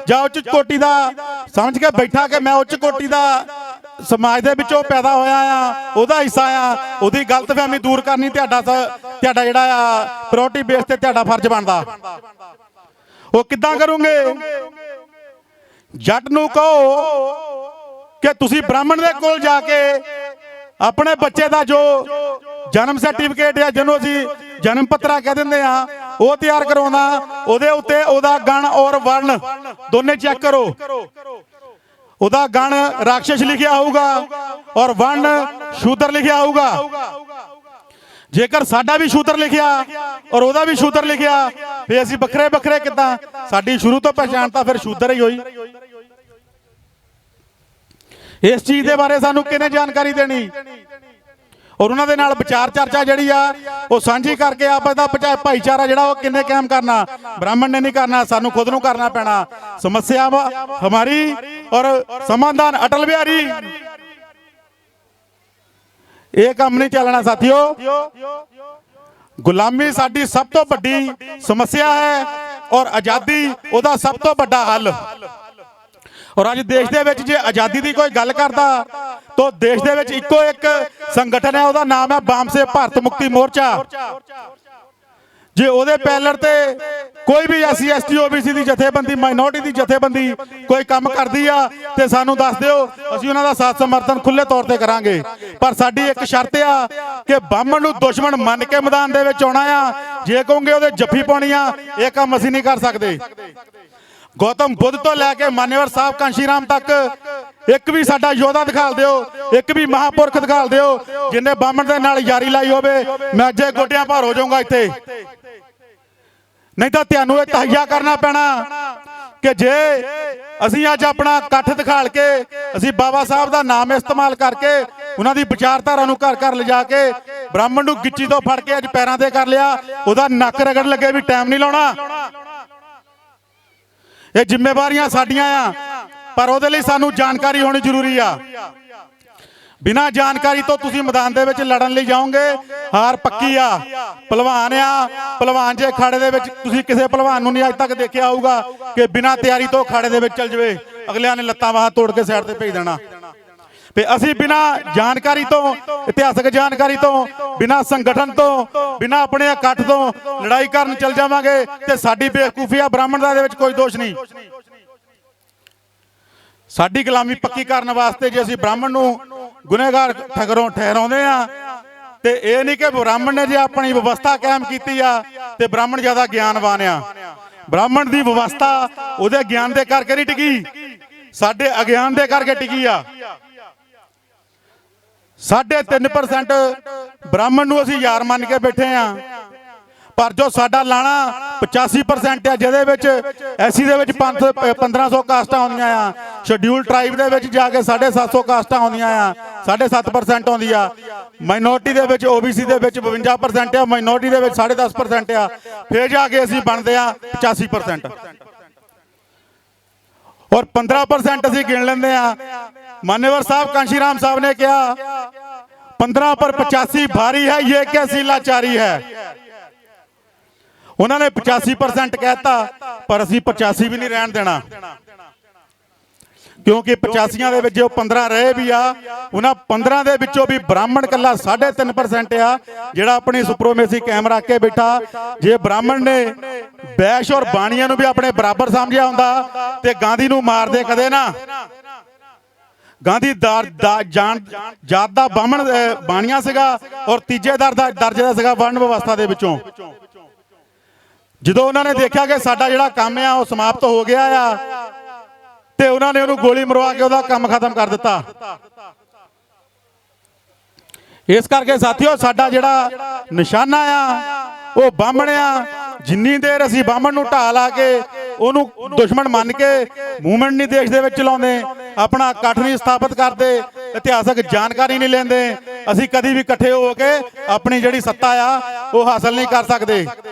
ਜਾਂ ਉੱਚ ਕੋਟੀ ਦਾ ਸਮਝ ਕੇ ਬੈਠਾ ਕਿ ਮੈਂ ਉੱਚ ਕੋਟੀ ਦਾ ਸਮਾਜ ਦੇ ਵਿੱਚੋਂ ਪੈਦਾ ਹੋਇਆ ਆ, ਉਹਦਾ ਹਿੱਸਾ ਆ, ਉਹਦੀ ਗਲਤਫਹਿਮੀ ਦੂਰ ਕਰਨੀ ਤੁਹਾਡਾ ਜਿਹੜਾ ਆ ਪ੍ਰਾਇੋਰਟੀ ਬੇਸ ਤੇ ਤੁਹਾਡਾ ਫਰਜ਼ ਬਣਦਾ। ਉਹ ਕਿੱਦਾਂ ਕਰੋਗੇ? ਜੱਟ ਨੂੰ ਕਹੋ ਕਿ ਤੁਸੀਂ ਬ੍ਰਾਹਮਣ ਦੇ ਕੋਲ ਜਾ ਕੇ ਆਪਣੇ ਬੱਚੇ ਦਾ ਜੋ ਜਨਮ ਸਰਟੀਫਿਕੇਟ ਆ ਜਿਹਨੂੰ ਅਸੀਂ ਜਨਮ ਪੱਤਰਾ ਕਹਿ ਦਿੰਦੇ ਆ ਉਹ ਤਿਆਰ ਕਰਾਉਂਦਾ ਉਹਦੇ ਉੱਤੇ ਉਹਦਾ ਗਣ ਔਰ ਵਰਨ ਦੋਨੇ ਚੈੱਕ ਕਰੋ। ਉਹਦਾ ਗਣ ਰਾਖਸ਼ ਲਿਖਿਆ ਹੋਊਗਾ ਔਰ ਵਰਨ ਸ਼ੂਦਰ ਲਿਖਿਆ ਹੋਊਗਾ। ਜੇਕਰ ਸਾਡਾ ਵੀ ਸ਼ੂਦਰ ਲਿਖਿਆ ਔਰ ਉਹਦਾ ਵੀ ਸ਼ੂਦਰ ਲਿਖਿਆ ਫੇ ਅਸੀਂ ਵੱਖਰੇ ਵੱਖਰੇ ਕਿੱਦਾਂ? ਸਾਡੀ ਸ਼ੁਰੂ ਤੋਂ ਪਛਾਣ ਤਾਂ ਫਿਰ ਸ਼ੂਦਰ ਹੀ ਹੋਈ। ਇਸ ਚੀਜ਼ ਦੇ ਬਾਰੇ ਸਾਨੂੰ ਕਿਹਨੇ ਜਾਣਕਾਰੀ ਦੇਣੀ ਔਰ ਉਹਨਾਂ ਦੇ ਨਾਲ ਵਿਚਾਰ ਚਰਚਾ ਜਿਹੜੀ ਆ ਉਹ ਸਾਂਝੀ ਕਰਕੇ ਆਪਸ ਦਾ ਭਾਈਚਾਰਾ ਜਿਹੜਾ ਉਹ ਕਿੰਨੇ ਕਾਇਮ ਕਰਨਾ? ਬ੍ਰਾਹਮਣ ਨੇ ਨਹੀਂ ਕਰਨਾ, ਸਾਨੂੰ ਖੁਦ ਨੂੰ ਕਰਨਾ ਪੈਣਾ। ਸਮੱਸਿਆ ਹਮਾਰੀ ਔਰ ਸਮਾਧਾਨ ਅਟਲ ਬਿਹਾਰੀ। ਇਹ ਕੰਮ ਨਹੀਂ ਚੱਲਣਾ ਸਾਥੀਓ। ਗੁਲਾਮੀ ਸਾਡੀ ਸਭ ਤੋਂ ਵੱਡੀ ਸਮੱਸਿਆ ਹੈ ਔਰ ਆਜ਼ਾਦੀ ਉਹਦਾ ਸਭ ਤੋਂ ਵੱਡਾ ਹੱਲ। ਔਰ ਅੱਜ ਦੇਸ਼ ਦੇ ਵਿੱਚ ਜੇ ਆਜ਼ਾਦੀ ਦੀ ਕੋਈ ਗੱਲ ਕਰਦਾ ਤਾਂ ਦੇਸ਼ ਦੇ ਵਿੱਚ ਇੱਕੋ ਇੱਕ ਸੰਗਠਨ ਹੈ, ਉਹਦਾ ਨਾਮ ਹੈ ਵਾਮ ਸੇ ਭਾਰਤ ਮੁਕਤੀ ਮੋਰਚਾ। ਜੇ ਉਹਦੇ ਪੈਲਰ ਤੇ ਕੋਈ ਵੀ SC ST OBC ਦੀ ਜਥੇਬੰਦੀ, ਮਾਈਨੋਰਟੀ ਦੀ ਜਥੇਬੰਦੀ ਕੋਈ ਕੰਮ ਕਰਦੀ ਆ ਤੇ ਸਾਨੂੰ ਦੱਸ ਦਿਓ, ਅਸੀਂ ਉਹਨਾਂ ਦਾ ਸਾਥ ਸਮਰਥਨ ਖੁੱਲੇ ਤੌਰ ਤੇ ਕਰਾਂਗੇ। ਪਰ ਸਾਡੀ ਇੱਕ ਸ਼ਰਤ ਆ ਕਿ ਬਾਹਮਣ ਨੂੰ ਦੁਸ਼ਮਣ ਮੰਨ ਕੇ ਮੈਦਾਨ ਦੇ ਵਿੱਚ ਆਉਣਾ ਆ। ਜੇ ਕਹੋਗੇ ਉਹਦੇ ਜੱਫੀ ਪਾਉਣੀ ਆ, ਇਹ ਕੰਮ ਅਸੀਂ ਨਹੀਂ ਕਰ ਸਕਦੇ। ਗੌਤਮ ਬੁੱਧ ਤੋਂ ਲੈ ਕੇ ਮਾਨੇਵਰ ਸਾਹਿਬ ਕਾਂਸ਼ੀ ਰਾਮ ਤੱਕ ਇੱਕ ਵੀ ਸਾਡਾ ਯੋਧਾ ਦਿਖਾਲ ਦਿਓ, ਇੱਕ ਵੀ ਮਹਾਪੁਰਖ ਦਿਖਾਲ ਦਿਓ ਜਿਨੇ ਬਾਹਮਣ ਦੇ ਨਾਲ ਯਾਰੀ ਲਾਈ ਹੋਵੇ। ਮੈਂ ਅੱਜੇ ਗੋਡਿਆਂ ਭਾਰ ਹੋ ਜਾਊਂਗਾ ਇੱਥੇ। ਨਹੀਂ ਤਾਂ ਤੁਹਾਨੂੰ ਇਹ ਤਹਈਆ ਕਰਨਾ ਪੈਣਾ ਕਿ ਜੇ ਅਸੀਂ ਅੱਜ ਆਪਣਾ ਇਕੱਠ ਦਿਖਾਲ ਕੇ ਅਸੀਂ ਬਾਬਾ ਸਾਹਿਬ ਦਾ ਨਾਮ ਇਸਤੇਮਾਲ ਕਰਕੇ ਉਹਨਾਂ ਦੀ ਵਿਚਾਰਧਾਰਾ ਨੂੰ ਘਰ ਘਰ ਲਿਜਾ ਕੇ ਬ੍ਰਾਹਮਣ ਨੂੰ ਗਿੱਚੀ ਤੋਂ ਫੜ ਕੇ ਅੱਜ ਪੈਰਾਂ ਤੇ ਕਰ ਲਿਆ, ਉਹਦਾ ਨੱਕ ਰਗੜ ਲੱਗੇ ਵੀ ਟਾਈਮ ਨਹੀਂ ਲਾਉਣਾ। ਇਹ ਜ਼ਿੰਮੇਵਾਰੀਆਂ ਸਾਡੀਆਂ ਆ, ਪਰ ਉਹਦੇ ਲਈ ਸਾਨੂੰ ਜਾਣਕਾਰੀ ਹੋਣੀ ਜ਼ਰੂਰੀ ਆ। ਬਿਨਾਂ ਜਾਣਕਾਰੀ ਤੋਂ ਤੁਸੀਂ ਮੈਦਾਨ ਦੇ ਵਿੱਚ ਲੜਨ ਲਈ ਜਾਓਗੇ, ਹਾਰ ਪੱਕੀ ਆ। ਪਹਿਲਵਾਨ ਆ, ਪਹਿਲਵਾਨ ਜੇ ਅਖਾੜੇ ਦੇ ਵਿੱਚ ਤੁਸੀਂ ਕਿਸੇ ਪਹਿਲਵਾਨ ਨੂੰ ਨਹੀਂ ਅੱਜ ਤੱਕ ਦੇਖਿਆ ਹੋਊਗਾ ਕਿ ਬਿਨਾਂ ਤਿਆਰੀ ਤੋਂ ਅਖਾੜੇ ਦੇ ਵਿੱਚ ਚੱਲ ਜਵੇ, ਅਗਲਿਆਂ ਨੇ ਲੱਤਾਂ ਬਾਹਾਂ ਤੋੜ ਕੇ ਸਾਈਡ ਤੇ ਭੇਜ ਦੇਣਾ। ਤੇ ਅਸੀਂ ਬਿਨਾਂ ਜਾਣਕਾਰੀ ਤੋਂ, ਇਤਿਹਾਸਕ ਜਾਣਕਾਰੀ ਤੋਂ, ਬਿਨਾਂ ਸੰਗਠਨ ਤੋਂ, ਬਿਨਾਂ ਆਪਣੇ ਇਕੱਠ ਤੋਂ ਲੜਾਈ ਕਰਨ ਚੱਲ ਜਾਵਾਂਗੇ ਤੇ ਸਾਡੀ ਬੇਵਕੂਫੀ ਆ। ਬ੍ਰਾਹਮਣ ਦਾ ਦੇ ਵਿੱਚ ਕੋਈ ਦੋਸ਼ ਨਹੀਂ। ਸਾਡੀ ਗੁਲਾਮੀ ਪੱਕੀ ਕਰਨ ਵਾਸਤੇ ਜੇ ਅਸੀਂ ਬ੍ਰਾਹਮਣ ਨੂੰ ਗੁਨੇਗਾਰ ਠਹਿਰਾਉਂਦੇ ਆ ਤੇ ਇਹ ਨਹੀਂ ਕਿ ਬ੍ਰਾਹਮਣ ਨੇ ਜੇ ਆਪਣੀ ਵਿਵਸਥਾ ਕਾਇਮ ਕੀਤੀ ਆ ਤੇ ਬ੍ਰਾਹਮਣ ਜ਼ਿਆਦਾ ਗਿਆਨਵਾਨ ਆ। ਬ੍ਰਾਹਮਣ ਦੀ ਵਿਵਸਥਾ ਉਹਦੇ ਗਿਆਨ ਦੇ ਕਰਕੇ ਨਹੀਂ ਟਿਕੀ, ਸਾਡੇ ਅਗਿਆਨ ਦੇ ਕਰਕੇ ਟਿਕੀ ਆ। 3.5% ਬ੍ਰਾਹਮਣ ਨੂੰ ਅਸੀਂ ਯਾਰ ਮੰਨ ਕੇ ਬੈਠੇ ਆ, ਪਰ ਜੋ ਸਾਡਾ ਲਾਣਾ 85% ਆ, ਜਿਹਦੇ ਵਿੱਚ SC ਦੇ ਵਿੱਚ 1500 ਕਾਸਟਾਂ ਆਉਂਦੀਆਂ ਆ, ਸ਼ਡਿਊਲ ਟ੍ਰਾਈਬ ਦੇ ਵਿੱਚ ਜਾ ਕੇ 750 ਕਾਸਟਾਂ ਆਉਂਦੀਆਂ ਆ, 7.5% ਆਉਂਦੀ ਆ। ਮਾਈਨੋਰਟੀ ਦੇ ਵਿੱਚ OBC ਦੇ ਵਿੱਚ 52% ਆ, ਮਾਈਨੋਰਟੀ ਦੇ ਵਿੱਚ 10.5% ਆ, ਫਿਰ ਜਾ ਕੇ ਅਸੀਂ ਬਣਦੇ ਆ 85%। ਔਰ 15% ਅਸੀਂ ਗਿਣ ਲੈਂਦੇ ਆ। मान्यवर साहब कांशी राम साहब ने कहा 15 पर 85 भारी है, ये कैसी लाचारी है। उन्होंने 85% कहता, पर असी 85 भी नहीं रहन देना, क्योंकि 85 ਦੇ ਵਿੱਚ ਜੋ 15 ਰਹੇ ਵੀ ਆ, ਉਹਨਾਂ 15 ਦੇ ਵਿੱਚੋਂ ਵੀ ਬ੍ਰਾਹਮਣ ਕੱਲਾ 3.5% ਆ ਜਿਹੜਾ ਆਪਣੀ ਸੁਪਰੋਮੇਸੀ ਕਾਇਮ ਰੱਖ ਕੇ ਬੈਠਾ। ਜੇ ਬ੍ਰਾਹਮਣ ਨੇ ਬੈਸ਼ ਔਰ ਬਾਣੀਆਂ ਨੂੰ ਵੀ ਆਪਣੇ ਬਰਾਬਰ ਸਮਝਿਆ ਹੁੰਦਾ ਤੇ ਗਾਂਧੀ ਨੂੰ ਮਾਰਦੇ ਕਦੇ ਨਾ। ਗਾਂਧੀ ਜਾਤ ਦਾ ਬਾਹਮਣ ਬਾਣੀਆਂ ਸੀਗਾ ਔਰ ਤੀਜੇ ਦਰਜੇ ਦਾ ਸੀਗਾ ਵਰਣ ਵਿਵਸਥਾ ਦੇ ਵਿੱਚੋਂ। ਜਦੋਂ ਉਹਨਾਂ ਨੇ ਦੇਖਿਆ ਕਿ ਸਾਡਾ ਜਿਹੜਾ ਕੰਮ ਆ ਉਹ ਸਮਾਪਤ ਹੋ ਗਿਆ ਆ ਤੇ ਉਹਨਾਂ ਨੇ ਉਹਨੂੰ ਗੋਲੀ ਮਰਵਾ ਕੇ ਉਹਦਾ ਕੰਮ ਖਤਮ ਕਰ ਦਿੱਤਾ। ਇਸ ਕਰਕੇ ਸਾਥੀਓ, ਸਾਡਾ ਜਿਹੜਾ ਨਿਸ਼ਾਨਾ ਆ ਉਹ ਬਾਹਮਣ ਆ। ਜਿੰਨੀ ਦੇਰ ਅਸੀਂ ਬਾਹਮਣ ਨੂੰ ਢਾਹ ਲਾ ਕੇ ਉਹਨੂੰ ਦੁਸ਼ਮਣ ਮੰਨ ਕੇ ਮੂਵਮੈਂਟ ਨਹੀਂ ਦੇਸ਼ ਦੇ ਵਿੱਚ ਚਲਾਉਂਦੇ, ਆਪਣਾ ਇਕੱਠ ਨਹੀਂ ਸਥਾਪਿਤ ਕਰਦੇ, ਇਤਿਹਾਸਕ ਜਾਣਕਾਰੀ ਨਹੀਂ ਲੈਂਦੇ, ਅਸੀਂ ਕਦੀ ਵੀ ਇਕੱਠੇ ਹੋ ਕੇ ਆਪਣੀ ਜਿਹੜੀ ਸੱਤਾ ਆ ਉਹ ਹਾਸਲ ਨਹੀਂ ਕਰ ਸਕਦੇ।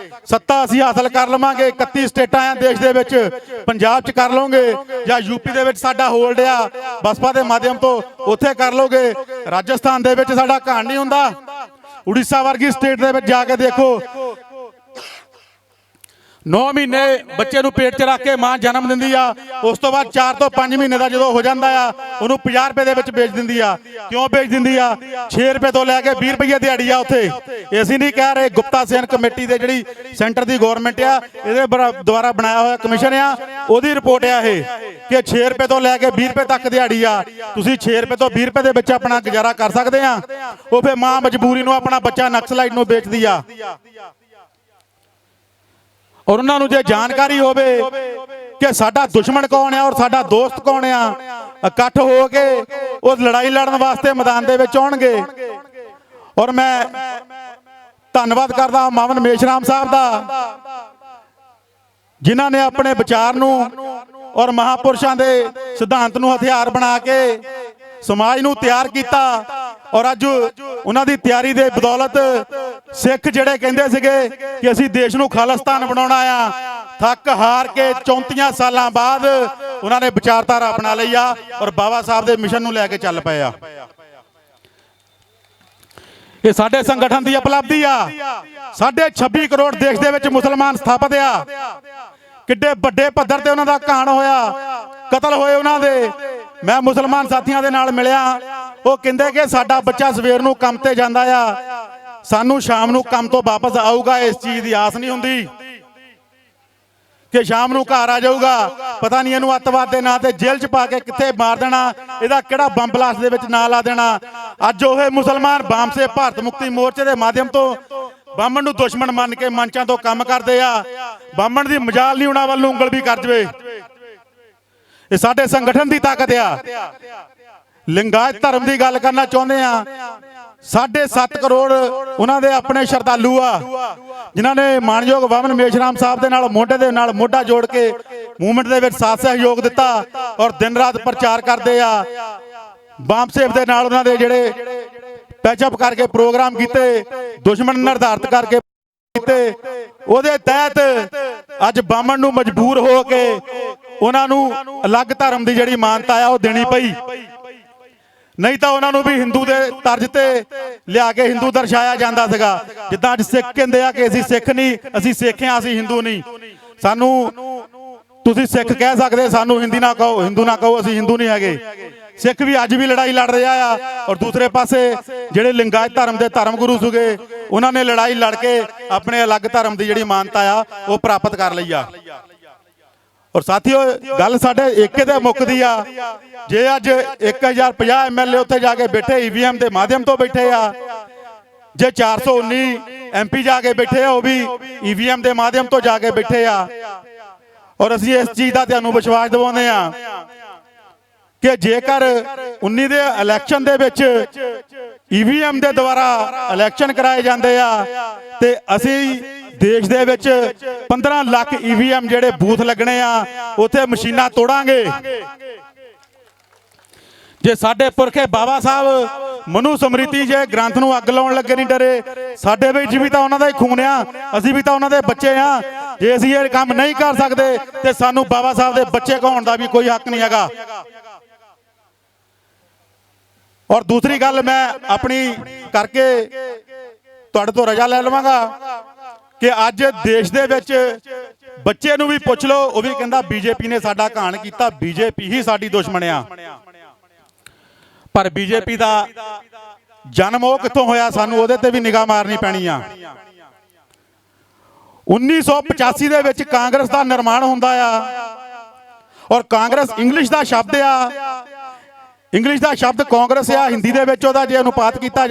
ਸੱਤਾ ਅਸੀਂ ਹਾਸਲ ਕਰ ਲਵਾਂਗੇ 31 ਸਟੇਟਾਂ ਆ ਦੇਸ਼ ਦੇ ਵਿੱਚ, ਪੰਜਾਬ 'ਚ ਕਰ ਲਓਗੇ ਜਾਂ UP ਦੇ ਵਿੱਚ ਸਾਡਾ ਹੋਲਡ ਆ ਬਸਪਾ ਦੇ ਮਾਧਿਅਮ ਤੋਂ, ਉੱਥੇ ਕਰ ਲਓਗੇ। ਰਾਜਸਥਾਨ ਦੇ ਵਿੱਚ ਸਾਡਾ ਘਾਣ ਨਹੀਂ ਹੁੰਦਾ। ਉੜੀਸਾ ਵਰਗੀ ਸਟੇਟ ਦੇ ਵਿੱਚ ਜਾ ਕੇ ਦੇਖੋ, 9 ਮਹੀਨੇ ਬੱਚੇ ਨੂੰ ਪੇਟ 'ਚ ਰੱਖ ਕੇ ਮਾਂ ਜਨਮ ਦਿੰਦੀ ਆ। ਉਸ ਤੋਂ ਬਾਅਦ 4 ਤੋਂ 5 ਮਹੀਨੇ ਦਾ ਜਦੋਂ ਹੋ ਜਾਂਦਾ ਆ ਉਹਨੂੰ 50 ਰੁਪਏ ਦੇ ਵਿੱਚ ਵੇਚ ਦਿੰਦੀ ਆ। ਕਿਉਂ ਵੇਚ ਦਿੰਦੀ ਆ? 6 ਰੁਪਏ ਤੋਂ ਲੈ ਕੇ 20 ਰੁਪਏ ਦਿਹਾੜੀ ਆ ਉੱਥੇ। ਇਹ ਅਸੀਂ ਨਹੀਂ ਕਹਿ ਰਹੇ, ਗੁਪਤਾ ਸੈਨ ਕਮੇਟੀ ਦੇ ਜਿਹੜੀ ਸੈਂਟਰ ਦੀ ਗਵਰਨਮੈਂਟ ਆ ਇਹਦੇ ਦੁਆਰਾ ਬਣਾਇਆ ਹੋਇਆ ਕਮਿਸ਼ਨ ਆ, ਉਹਦੀ ਰਿਪੋਰਟ ਆ ਇਹ ਕਿ 6 ਰੁਪਏ ਤੋਂ ਲੈ ਕੇ 20 ਰੁਪਏ ਤੱਕ ਦਿਹਾੜੀ ਆ। ਤੁਸੀਂ 6 ਰੁਪਏ ਤੋਂ 20 ਰੁਪਏ ਦੇ ਵਿੱਚ ਆਪਣਾ ਗੁਜ਼ਾਰਾ ਕਰ ਸਕਦੇ ਆ। ਉਹ ਫਿਰ ਮਾਂ ਮਜਬੂਰੀ ਨੂੰ ਆਪਣਾ ਬੱਚਾ ਨਕਸਲਾਈਟ ਨੂੰ ਵੇਚਦੀ ਆ। ਔਰ ਉਹਨਾਂ ਨੂੰ ਜੇ ਜਾਣਕਾਰੀ ਹੋਵੇ ਕਿ ਸਾਡਾ ਦੁਸ਼ਮਣ ਕੌਣ ਆ ਔਰ ਸਾਡਾ ਦੋਸਤ ਕੌਣ ਆ, ਇਕੱਠ ਹੋ ਕੇ ਉਹ ਲੜਾਈ ਲੜਨ ਵਾਸਤੇ ਮੈਦਾਨ ਦੇ ਵਿੱਚ ਆਉਣਗੇ। ਔਰ ਮੈਂ ਧੰਨਵਾਦ ਕਰਦਾ ਮਾਮਨ ਮੇਸ਼ਰਾਮ ਸਾਹਿਬ ਦਾ, ਜਿਨ੍ਹਾਂ ਨੇ ਆਪਣੇ ਵਿਚਾਰ ਨੂੰ ਔਰ ਮਹਾਪੁਰਸ਼ਾਂ ਦੇ ਸਿਧਾਂਤ ਨੂੰ ਹਥਿਆਰ ਬਣਾ ਕੇ ਸਮਾਜ ਨੂੰ ਤਿਆਰ ਕੀਤਾ। ਔਰ ਅੱਜ ਉਹਨਾਂ ਦੀ ਤਿਆਰੀ ਦੇ ਬਦੌਲਤ ਸਿੱਖ ਜਿਹੜੇ ਕਹਿੰਦੇ ਸੀਗੇ ਕਿ ਅਸੀਂ ਦੇਸ਼ ਨੂੰ ਖਾਲਿਸਤਾਨ ਬਣਾਉਣਾ ਆ, ਥੱਕ ਹਾਰ ਕੇ 34 ਸਾਲਾਂ ਬਾਅਦ ਉਹਨਾਂ ਨੇ ਵਿਚਾਰਧਾਰਾ ਅਪਣਾ ਲਈ ਆ ਔਰ ਬਾਬਾ ਸਾਹਿਬ ਦੇ ਮਿਸ਼ਨ ਨੂੰ ਲੈ ਕੇ ਚੱਲ ਪਏ ਆ। ਇਹ ਸਾਡੇ ਸੰਗਠਨ ਦੀ ਉਪਲਬਧੀ ਆ। 26.5 ਕਰੋੜ ਦੇਸ਼ ਦੇ ਵਿੱਚ ਮੁਸਲਮਾਨ ਸਥਾਪਿਤ ਆ। ਕਿੱਡੇ ਵੱਡੇ ਪੱਧਰ ਤੇ ਉਹਨਾਂ ਦਾ ਘਾਣ ਹੋਇਆ, ਕਤਲ ਹੋਏ ਉਹਨਾਂ ਦੇ। ਮੈਂ ਮੁਸਲਮਾਨ ਸਾਥੀਆਂ ਦੇ ਨਾਲ ਮਿਲਿਆ, ਉਹ ਕਹਿੰਦੇ ਕਿ ਸਾਡਾ ਬੱਚਾ ਸਵੇਰ ਨੂੰ ਕੰਮ ਤੇ ਜਾਂਦਾ ਆ, ਸਾਨੂੰ ਸ਼ਾਮ ਨੂੰ ਕੰਮ ਤੋਂ ਵਾਪਸ ਆਊਗਾ, ਇਸ ਚੀਜ਼ ਦੀ ਆਸ ਨਹੀਂ ਹੁੰਦੀ ਕਿ ਸ਼ਾਮ ਨੂੰ ਘਰ ਆ ਜਾਊਗਾ। ਪਤਾ ਨਹੀਂ ਇਹਨੂੰ ਅੱਤਵਾਦ ਦੇ ਨਾਂ ਤੇ ਜੇਲ੍ਹ 'ਚ ਪਾ ਕੇ ਕਿੱਥੇ ਮਾਰ ਦੇਣਾ, ਇਹਦਾ ਕਿਹੜਾ ਬੰਬ ਬਲਾਸਟ ਦੇ ਵਿੱਚ ਨਾਂ ਲਾ ਦੇਣਾ। ਅੱਜ ਉਹ ਮੁਸਲਮਾਨ ਬਾਮਸੇ ਭਾਰਤ ਮੁਕਤੀ ਮੋਰਚੇ ਦੇ ਮਾਧਿਅਮ ਤੋਂ ਬਾਹਮਣ ਨੂੰ ਦੁਸ਼ਮਣ ਮੰਨ ਕੇ ਮੰਚਾਂ ਤੋਂ ਕੰਮ ਕਰਦੇ ਆ। ਬਾਹਮਣ ਦੀ ਮਜਾਲ ਨਹੀਂ ਉਹਨਾਂ ਵੱਲ ਨੂੰ ਉਂਗਲ ਵੀ ਕਰ ਜਵੇ। ਇਹ ਸਾਡੇ ਸੰਗਠਨ ਦੀ ਤਾਕਤ ਆ। ਲਿੰਗਾਇਤ ਧਰਮ ਦੀ ਗੱਲ ਕਰਨਾ ਚਾਹੁੰਦੇ ਆ। 7.5 ਕਰੋੜ ਉਹਨਾਂ ਦੇ ਆਪਣੇ ਸ਼ਰਧਾਲੂ ਆ, ਜਿਨ੍ਹਾਂ ਨੇ ਮਾਨਯੋਗ ਬਾਹਮਣ ਮੇਸ਼ਰਾਮ ਸਾਹਿਬ ਦੇ ਨਾਲ ਮੋਢੇ ਦੇ ਨਾਲ ਮੋਢਾ ਜੋੜ ਕੇ ਮੂਵਮੈਂਟ ਦੇ ਵਿੱਚ ਸਾਥ ਸਹਿਯੋਗ ਦਿੱਤਾ ਔਰ ਦਿਨ ਰਾਤ ਪ੍ਰਚਾਰ ਕਰਦੇ ਆ। ਬਾਮ ਸੇਵ ਦੇ ਨਾਲ ਉਹਨਾਂ ਦੇ ਜਿਹੜੇ ਪੈਚਅਪ ਕਰਕੇ ਪ੍ਰੋਗਰਾਮ ਕੀਤੇ, ਦੁਸ਼ਮਣ ਨਿਰਧਾਰਿਤ ਕਰਕੇ ਕੀਤੇ, ਉਹਦੇ ਤਹਿਤ ਅੱਜ ਬਾਹਮਣ ਨੂੰ ਮਜਬੂਰ ਹੋ ਕੇ ਉਹਨਾਂ ਨੂੰ ਅਲੱਗ ਧਰਮ ਦੀ ਜਿਹੜੀ ਮਾਨਤਾ ਆ ਉਹ ਦੇਣੀ ਪਈ। ਨਹੀਂ ਤਾਂ ਉਹਨਾਂ ਨੂੰ ਵੀ ਹਿੰਦੂ ਦੇ ਤਰਜ਼ ਤੇ ਲਿਆ ਕੇ ਹਿੰਦੂ ਦਰਸਾਇਆ ਜਾਂਦਾ ਸੀਗਾ। ਜਿੱਦਾਂ ਅੱਜ ਸਿੱਖ ਕਹਿੰਦੇ ਆ ਕਿ ਅਸੀਂ ਸਿੱਖ ਨਹੀਂ, ਅਸੀਂ ਸਿੱਖ ਹਾਂ, ਅਸੀਂ ਹਿੰਦੂ ਨਹੀਂ। ਸਾਨੂੰ ਤੁਸੀਂ ਸਿੱਖ ਕਹਿ ਸਕਦੇ, ਸਾਨੂੰ ਹਿੰਦੀ ਨਾ ਕਹੋ, ਹਿੰਦੂ ਨਾ ਕਹੋ, ਅਸੀਂ ਹਿੰਦੂ ਨਹੀਂ ਹੈਗੇ। ਸਿੱਖ ਵੀ ਅੱਜ ਵੀ ਲੜਾਈ ਲੜ ਰਿਹਾ ਆ। ਔਰ ਦੂਸਰੇ ਪਾਸੇ ਜਿਹੜੇ ਲਿੰਗਾਇਤ ਧਰਮ ਦੇ ਧਰਮ ਗੁਰੂ ਸੀਗੇ, ਉਹਨਾਂ ਨੇ ਲੜਾਈ ਲੜ ਕੇ ਆਪਣੇ ਅਲੱਗ ਧਰਮ ਦੀ ਜਿਹੜੀ ਮਾਨਤਾ ਆ ਉਹ ਪ੍ਰਾਪਤ ਕਰ ਲਈ ਆ। ਔਰ ਸਾਥੀਓ, ਗੱਲ ਸਾਡੇ ਏਕੇ ਤੇ ਮੁੱਕਦੀ ਆ। ਜੇ ਅੱਜ 1050 ਐਮਐਲਏ ਉੱਥੇ ਜਾ ਕੇ ਬੈਠੇ ਈਵੀਐਮ ਦੇ ਮਾਧਿਅਮ ਤੋਂ ਬੈਠੇ ਆ, ਜੇ 419 ਐਮਪੀ ਜਾ ਕੇ ਬੈਠੇ ਆ ਉਹ ਵੀ ਈਵੀਐਮ ਦੇ ਮਾਧਿਅਮ ਤੋਂ ਜਾ ਕੇ ਬੈਠੇ ਆ। ਔਰ ਅਸੀਂ ਇਸ ਚੀਜ਼ ਦਾ ਤੁਹਾਨੂੰ ਵਿਸ਼ਵਾਸ ਦਿਵਾਉਂਦੇ ਆ ਕਿ ਜੇਕਰ 19 ਦੇ ਇਲੈਕਸ਼ਨ ਦੇ ਵਿੱਚ ਈਵੀਐਮ ਦੇ ਦੁਆਰਾ ਇਲੈਕਸ਼ਨ ਕਰਾਏ ਜਾਂਦੇ ਆ ਤੇ ਅਸੀਂ ਦੇਸ਼ ਦੇ ਵਿੱਚ 15 ਲੱਖ ਈਵੀਐਮ ਜਿਹੜੇ ਬੂਥ ਲੱਗਣੇ ਆ ਉੱਥੇ ਮਸ਼ੀਨਾਂ ਤੋੜਾਂਗੇ। ਜੇ ਸਾਡੇ ਪੁਰਖੇ ਬਾਬਾ ਸਾਹਿਬ ਮਨੂ ਸਮ੍ਰਿਤੀ ਜੇ ਗ੍ਰੰਥ ਨੂੰ ਅੱਗ ਲਾਉਣ ਲੱਗੇ ਨਹੀਂ ਡਰੇ, ਸਾਡੇ ਵਿੱਚ ਵੀ ਤਾਂ ਉਹਨਾਂ ਦਾ ਹੀ ਖੂਨ ਆ, ਅਸੀਂ ਵੀ ਤਾਂ ਉਹਨਾਂ ਦੇ ਬੱਚੇ ਆ। ਜੇ ਅਸੀਂ ਇਹ ਕੰਮ ਨਹੀਂ ਕਰ ਸਕਦੇ ਤੇ ਸਾਨੂੰ ਬਾਬਾ ਸਾਹਿਬ ਦੇ ਬੱਚੇ ਕਹਾਉਣ ਦਾ ਵੀ ਕੋਈ ਹੱਕ ਨਹੀਂ ਹੈਗਾ। ਔਰ ਦੂਸਰੀ ਗੱਲ ਮੈਂ ਆਪਣੀ ਕਰਕੇ ਤੁਹਾਡੇ ਤੋਂ ਰਜਾ ਲੈ ਲਵਾਂਗਾ ਕਿ ਅੱਜ ਦੇਸ਼ ਦੇ ਵਿੱਚ ਬੱਚੇ ਨੂੰ ਵੀ ਪੁੱਛ ਲਓ, ਉਹ ਵੀ ਕਹਿੰਦਾ ਬੀਜੇਪੀ ਨੇ ਸਾਡਾ ਘਾਣ ਕੀਤਾ, ਬੀਜੇਪੀ ਹੀ ਸਾਡੀ ਦੁਸ਼ਮਣ ਆ। ਪਰ ਬੀਜੇਪੀ ਦਾ ਜਨਮ ਉਹ ਕਿੱਥੋਂ ਹੋਇਆ, ਸਾਨੂੰ ਉਹਦੇ ਤੇ ਵੀ ਨਿਗਾਹ ਮਾਰਨੀ ਪੈਣੀ ਆ। 1985 ਦੇ ਵਿੱਚ ਕਾਂਗਰਸ ਦਾ ਨਿਰਮਾਣ ਹੁੰਦਾ ਆ ਔਰ ਕਾਂਗਰਸ ਇੰਗਲਿਸ਼ ਦਾ ਸ਼ਬਦ ਆ। ਇੰਗਲਿਸ਼ ਦਾ ਸ਼ਬਦ ਕਾਂਗਰਸ ਆ, ਹਿੰਦੀ ਦੇ ਵਿੱਚ ਉਹਦਾ ਜੇ ਅਨੁਵਾਦ ਕੀਤਾ